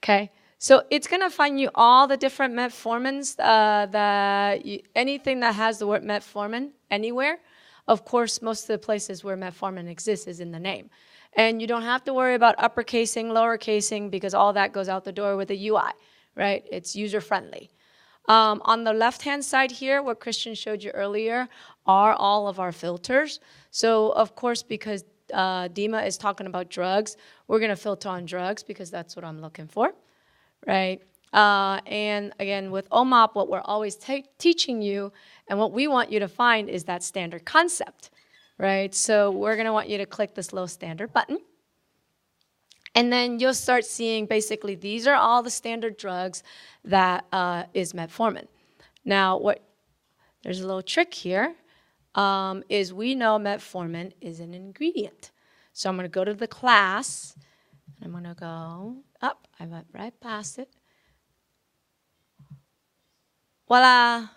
Okay. So it's going to find you all the different metformins, anything that has the word metformin anywhere. Of course, most of the places where metformin exists is in the name. And you don't have to worry about uppercasing, lowercasing, because all that goes out the door with the UI, right? It's user-friendly. On the left-hand side here, what Christian showed you earlier, are all of our filters. So, of course, because Dima is talking about drugs, we're going to filter on drugs because that's what I'm looking for. Right? And again, with OMOP, what we're always teaching you and what we want you to find is that standard concept, right? So we're going to want you to click this little standard button. And then you'll start seeing basically these are all the standard drugs that is metformin. Now, there's a little trick here, is we know metformin is an ingredient. So I'm going to go to the class, and I'm going to go up. I went right past it. Voila.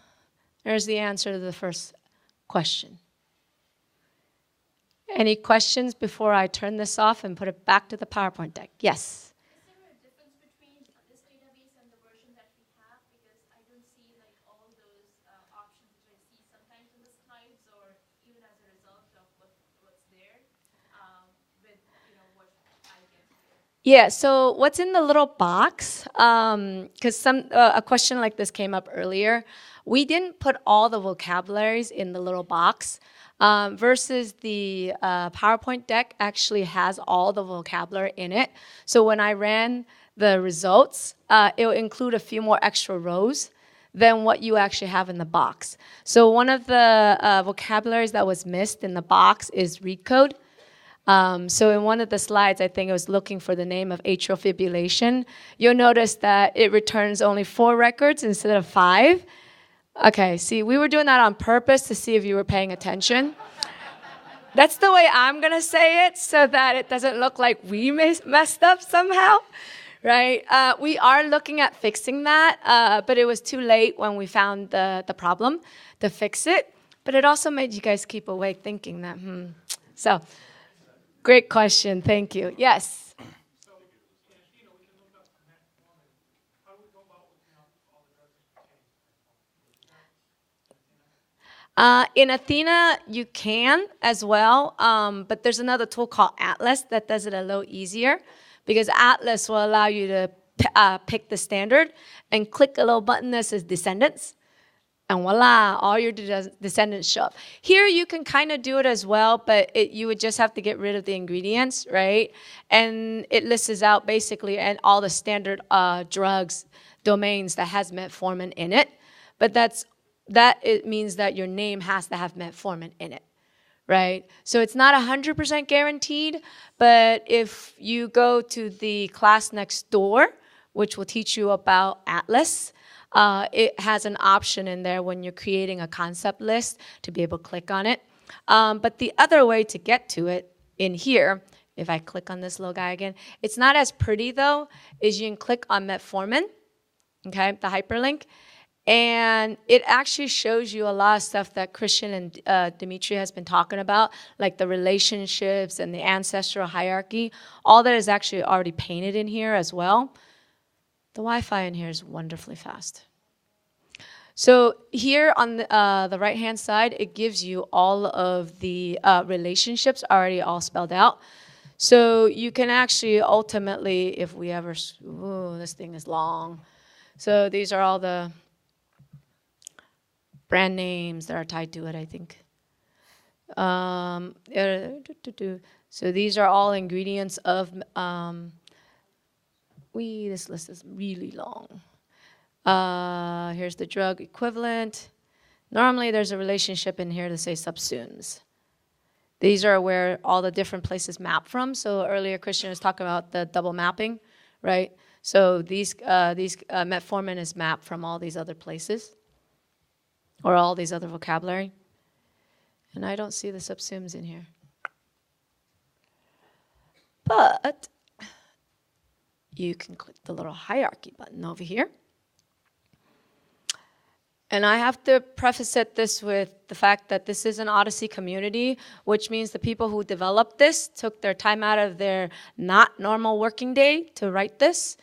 There's the answer to the first question. Any questions before I turn this off and put it back to the PowerPoint deck? Yes? Is there a difference between this database and the version that we have? Because I don't see like all those options which I see sometimes in the slides or even as a result of what's there with what I get here. Yeah, so what's in the little box, because a question like this came up earlier, we didn't put all the vocabularies in the little box, versus the PowerPoint deck actually has all the vocabulary in it. So when I ran the results, it will include a few more extra rows than what you actually have in the box. So one of the vocabularies that was missed in the box is read code. So in one of the slides, I think it was looking for the name of atrial fibrillation. You'll notice that it returns only 4 records instead of 5. Okay, see, we were doing that on purpose to see if you were paying attention. That's the way I'm going to say it so that it doesn't look like we messed up somehow, right? We are looking at fixing that, but it was too late when we found the problem to fix it. But it also made you guys keep awake thinking that, So, great question. Thank you. Yes? So, we can look up metformin. How do we go about looking up all the drugs that contain? In Athena, you can as well, but there's another tool called Atlas that does it a little easier because Atlas will allow you to pick the standard and click a little button that says descendants, and voila, all your descendants show up. Here you can kind of do it as well, but you would just have to get rid of the ingredients, right? And it lists out basically and all the standard drugs domains that has metformin in it, but it means that your name has to have metformin in it, right? So it's not 100% guaranteed, but if you go to the class next door, which will teach you about Atlas, it has an option in there when you're creating a concept list to be able to click on it. But the other way to get to it in here, if I click on this little guy again, it's not as pretty though, is you can click on Metformin, okay, the hyperlink, and it actually shows you a lot of stuff that Christian and Dimitri has been talking about, like the relationships and the ancestral hierarchy. All that is actually already painted in here as well. The Wi-Fi in here is wonderfully fast. So here on the right-hand side, it gives you all of the relationships already all spelled out. So you can actually ultimately, if we ever, ooh, this thing is long. So these are all the brand names that are tied to it, I think. So these are all ingredients of, this list is really long. Here's the drug equivalent. Normally there's a relationship in here to say subsumes. These are where all the different places map from. So earlier Christian was talking about the double mapping, right? So these metformin is mapped from all these other places or all these other vocabulary. And I don't see the subsumes in here. But you can click the little hierarchy button over here. And I have to preface this with the fact that this is an Odyssey community, which means the people who developed this took their time out of their not normal working day to write this.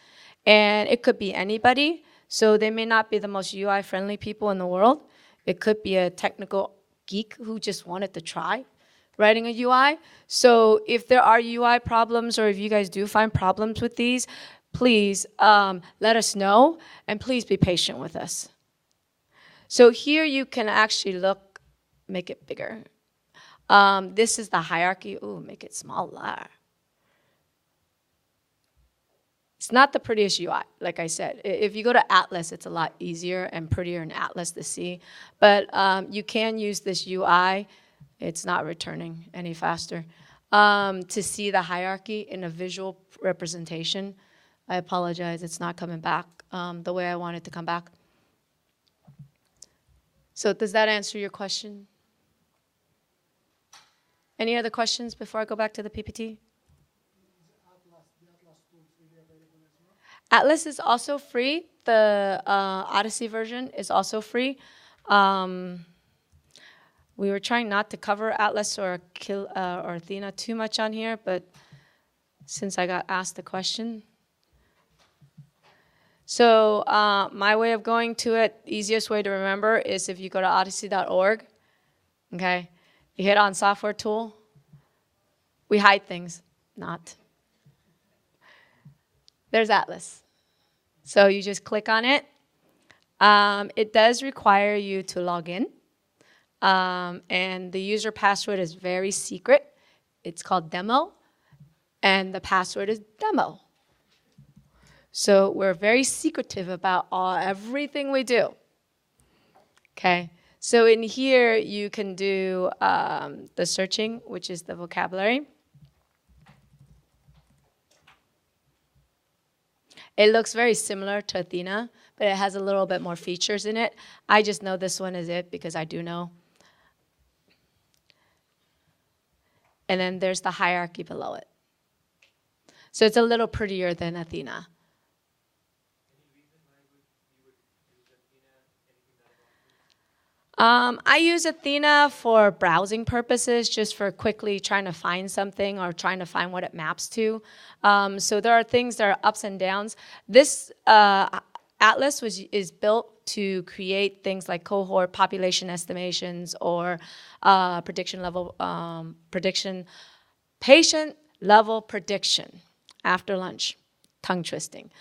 And it could be anybody. So they may not be the most UI-friendly people in the world. It could be a technical geek who just wanted to try writing a UI. So if there are UI problems or if you guys do find problems with these, please let us know. And please be patient with us. So here you can actually look, make it bigger. This is the hierarchy. Ooh, make it smaller. It's not the prettiest UI, like I said. If you go to Atlas, it's a lot easier and prettier in Atlas to see. But you can use this UI. It's not returning any faster. To see the hierarchy in a visual representation. I apologize, it's not coming back the way I want it to come back. So does that answer your question? Any other questions before I go back to the PPT? Atlas is also free. The Odyssey version is also free. We were trying not to cover Atlas or Athena too much on here, but since I got asked the question. So my way of going to it, easiest way to remember is if you go to odyssey.org, okay? You hit on software tool. We hide things, not. There's Atlas. So you just click on it. It does require you to log in. And the user password is very secret. It's called demo. And the password is demo. So we're very secretive about everything we do. Okay. So in here, you can do the searching, which is the vocabulary. It looks very similar to Athena, but it has a little bit more features in it. I just know this one is it because I do know. And then there's the hierarchy below it. So it's a little prettier than Athena. I use Athena for browsing purposes, just for quickly trying to find something or trying to find what it maps to. So there are things that are ups and downs. This Atlas is built to create things like cohort population estimations or patient level prediction after lunch, tongue twisting.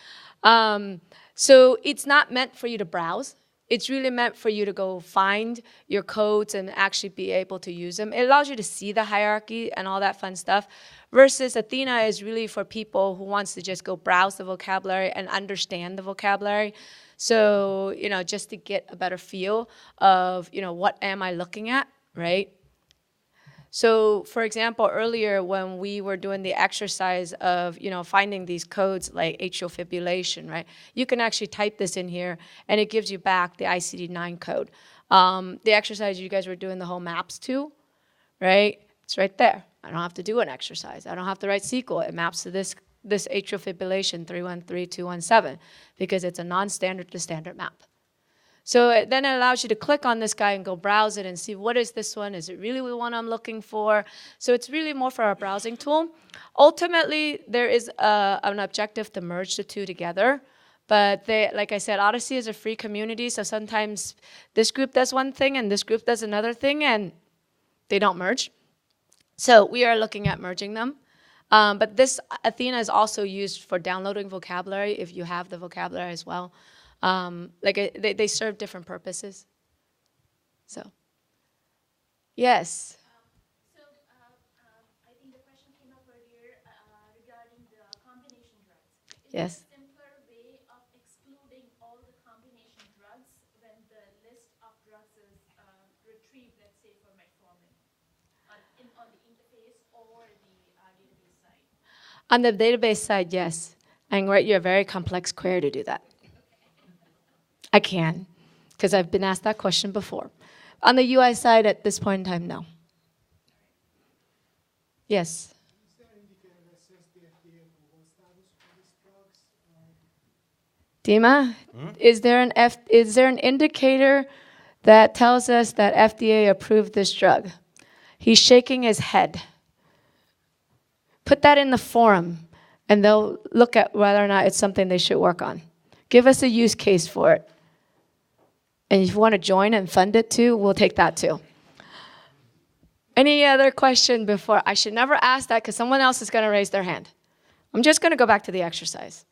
So it's not meant for you to browse. It's really meant for you to go find your codes and actually be able to use them. It allows you to see the hierarchy and all that fun stuff. Versus Athena is really for people who wants to just go browse the vocabulary and understand the vocabulary. So, just to get a better feel of, what am I looking at, right? So, for example, earlier when we were doing the exercise of, finding these codes like atrial fibrillation, right? You can actually type this in here, and it gives you back the ICD-9 code. The exercise you guys were doing the whole maps to, right? It's right there. I don't have to do an exercise. I don't have to write SQL. It maps to this atrial fibrillation 313217 because it's a non-standard to standard map. So then it allows you to click on this guy and go browse it and see what is this one? Is it really the one I'm looking for? So it's really more for a browsing tool. Ultimately, there is an objective to merge the two together. But like I said, Odyssey is a free community, so sometimes this group does one thing and this group does another thing, and they don't merge. So we are looking at merging them. But this Athena is also used for downloading vocabulary if you have the vocabulary as well. They serve different purposes. So, yes. I think the question came up earlier regarding the combination drugs. Yes. Is there a simpler way of excluding all the combination drugs when the list of drugs is retrieved, let's say, for metformin on the interface or the database side? On the database side, yes. I can write you a very complex query to do that. I can, because I've been asked that question before. On the UI side, at this point in time, no. Yes? Is there an indicator that says the FDA approval status for these drugs? Dima, is there an indicator that tells us that FDA approved this drug? He's shaking his head. Put that in the forum, and they'll look at whether or not it's something they should work on. Give us a use case for it. And if you want to join and fund it too, we'll take that too. Any other question before? I should never ask that because someone else is going to raise their hand. I'm just going to go back to the exercise.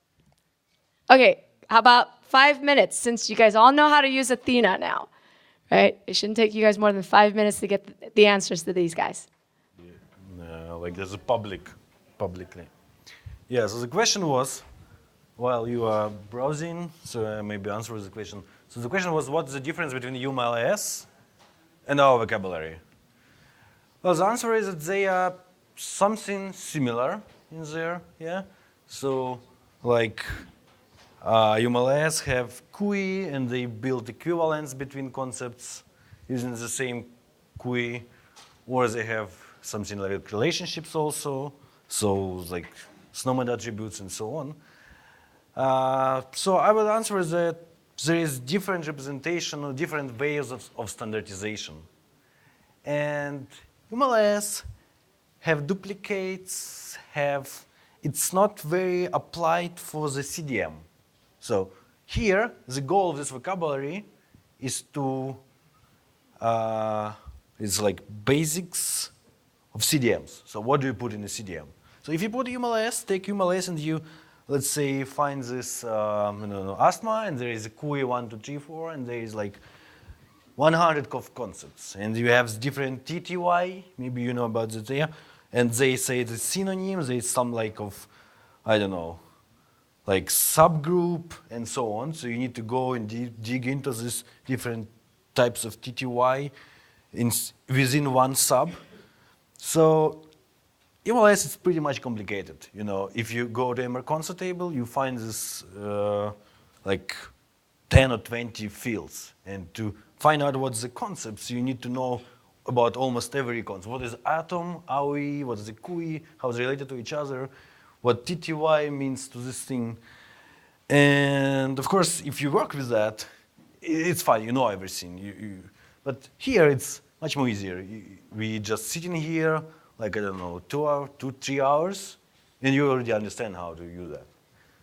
Okay, how about 5 minutes since you guys all know how to use Athena now, right? It shouldn't take you guys more than 5 minutes to get the answers to these guys. No, like there's a publicly. Yeah, so the question was, while you are browsing, so I maybe answer the question. So the question was, what's the difference between UMLS and our vocabulary? Well, the answer is that they are something similar in there, yeah? So, like, UMLS have QE, and they build equivalence between concepts using the same QE, or they have something like relationships also, so like snowman attributes and so on. So I will answer that there is different representation or different ways of standardization. And UMLS have duplicates, it's not very applied for the CDM. So here, the goal of this vocabulary is to, it's like basics of CDMs. So what do you put in a CDM? So if you put UMLS, take UMLS and you, let's say, find this asthma, and there is a QE 1, 2, 3, 4, and there is like 100 of concepts. And you have different TTY, maybe you know about that there, and they say the synonyms, there is some like of, I don't know, like subgroup and so on. So you need to go and dig into these different types of TTY within one sub. So UMLS is pretty much complicated. You know, if you go to MR console table, you find this like 10 or 20 fields. And to find out what's the concepts, you need to know about almost every concept. What is atom, AOE, what is the QE, how it's related to each other, what TTY means to this thing. And of course, if you work with that, it's fine, you know everything. But here it's much more easier. We just sit in here, like, I don't know, 3 hours, and you already understand how to use that.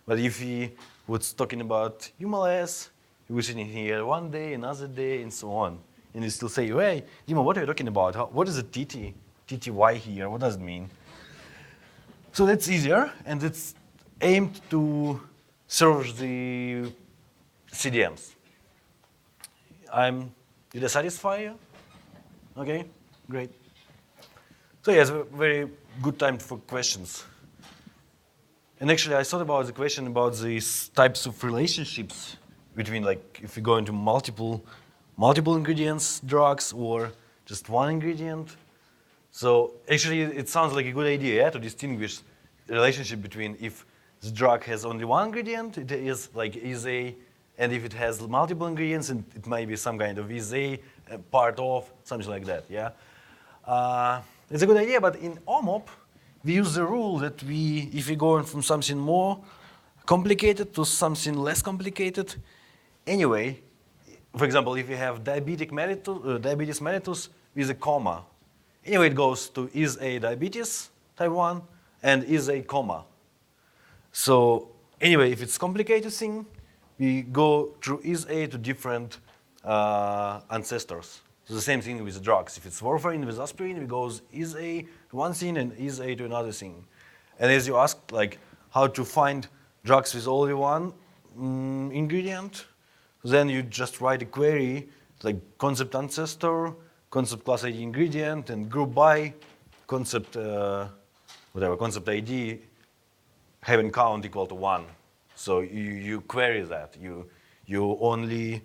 But if he was talking about UMLS, he was sitting here one day, another day, and so on. And he still say, hey, Dima, what are you talking about? What is a TTY here? What does it mean? So that's easier, and it's aimed to serve the CDMs. Did I satisfy you? Okay, great. So yeah, it's a very good time for questions. And actually, I thought about the question about these types of relationships between, like, if you go into multiple ingredients drugs or just one ingredient. So actually, it sounds like a good idea to distinguish the relationship between if the drug has only one ingredient, it is like is A, and if it has multiple ingredients, it might be some kind of is A, part of, something like that, yeah? It's a good idea, but in OMOP, we use the rule that if we go from something more complicated to something less complicated, anyway, for example, if you have diabetes mellitus with a comma, anyway, it goes to is A diabetes type 1 and is A comma. So anyway, if it's complicated thing, we go through is A to different ancestors. So the same thing with drugs. If it's warfarin with aspirin, we go is A to one thing and is A to another thing. And as you asked, like how to find drugs with only one ingredient, then you just write a query like concept ancestor, concept class ID ingredient, and group by concept concept ID having count equal to 1. So you query that. You only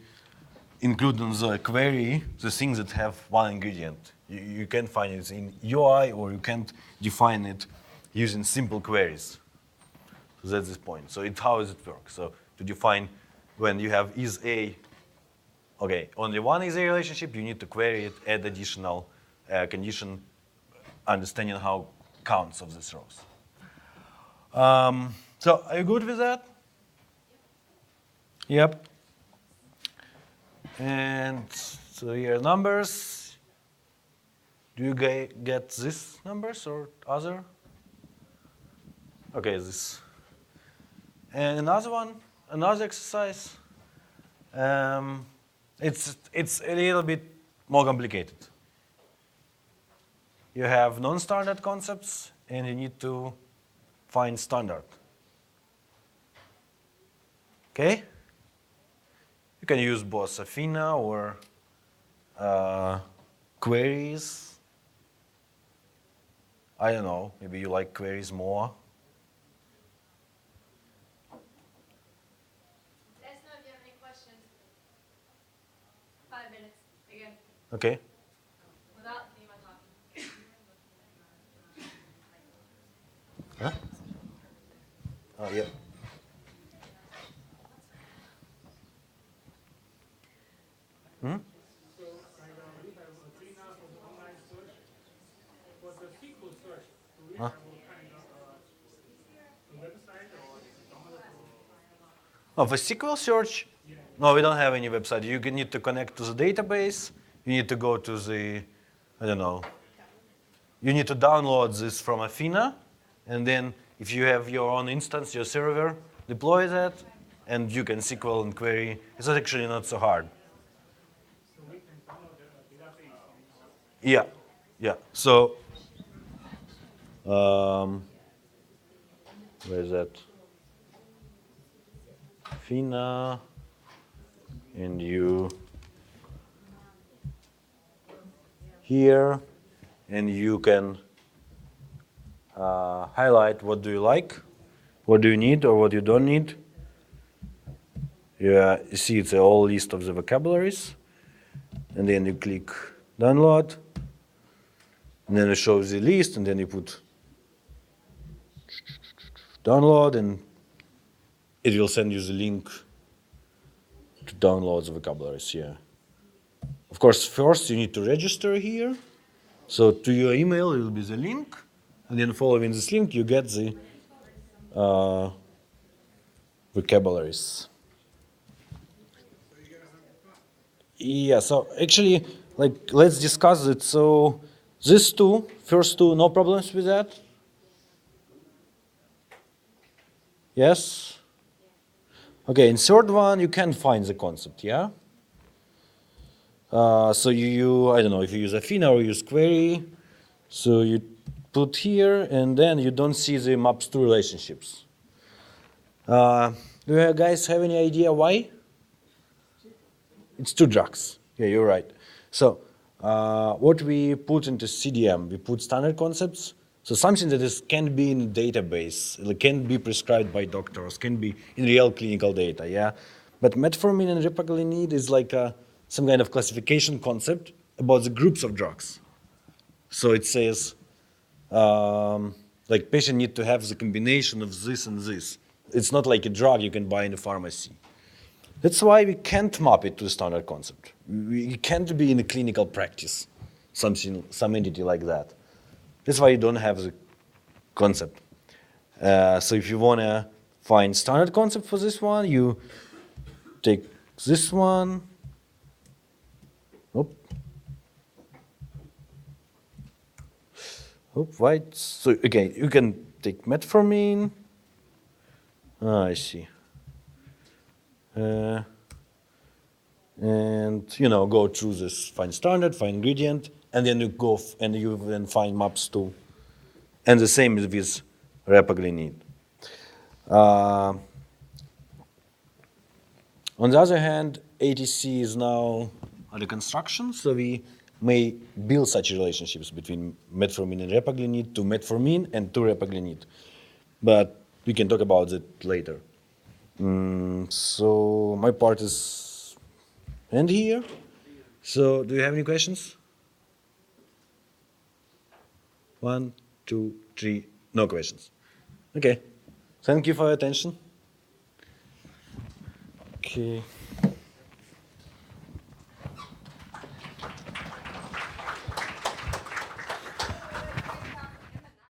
include in the query the things that have one ingredient. You can find it in UI, or you can't define it using simple queries. So that's this point. So how does it work? So to define when you have is A, okay, only one is A relationship, you need to query it, add additional condition, understanding how counts of these rows. So are you good with that? Yep. And so here numbers. Do you get these numbers or other? Okay, this. And another one, another exercise. It's a little bit more complicated. You have non-standard concepts, and you need to find standard. Okay? You can use both Athena or queries. I don't know, maybe you like queries more. Let us know if you have any questions. 5 minutes, again. Okay. Without Nima talking. Huh? Oh, yeah. Hmm? So, like, we have Athena for the online search. For the SQL search, do we have a kind of a website or download? Oh, for SQL search, no, we don't have any website. You need to connect to the database. You need to go to the, I don't know. You need to download this from Athena, and then if you have your own instance, your server, deploy that, and you can SQL and query. It's actually not so hard. So we can download the database. Yeah, yeah. So, where is that? Athena, and you here, and you can highlight what do you like, what do you need, or what you don't need. Yeah, you see it's a whole list of the vocabularies, and then you click download, and then it shows the list, and then you put download, and it will send you the link to download the vocabularies here. Of course, first you need to register here. So to your email, it will be the link, and then following this link, you get the vocabularies. Yeah, so actually, like, let's discuss it. So these first two, no problems with that? Yes? Okay, in third one, you can find the concept, yeah? So I don't know, if you use Athena or use query, so you put here, and then you don't see the maps to relationships. Do you guys have any idea why? It's 2 drugs. Yeah, you're right. So what we put into CDM, we put standard concepts. So something that can be in a database, can be prescribed by doctors, can be in real clinical data, yeah? But metformin and repagalynide is like some kind of classification concept about the groups of drugs. So it says, like patient need to have the combination of this and this. It's not like a drug you can buy in a pharmacy. That's why we can't map it to the standard concept. We can't be in a clinical practice, some entity like that. That's why you don't have the concept. So if you want to find standard concept for this one, you take this one. Right. So again, you can take metformin. I see. And go through this, find standard, find ingredient, and then you go and you then find maps too. And the same is with repaglinide. On the other hand, ATC is now under construction, so we may build such relationships between metformin and repaglinide to metformin and to repaglinide. But we can talk about it later. So my part is end here. So do you have any questions? 1, 2, 3, no questions. Okay, thank you for your attention. Okay.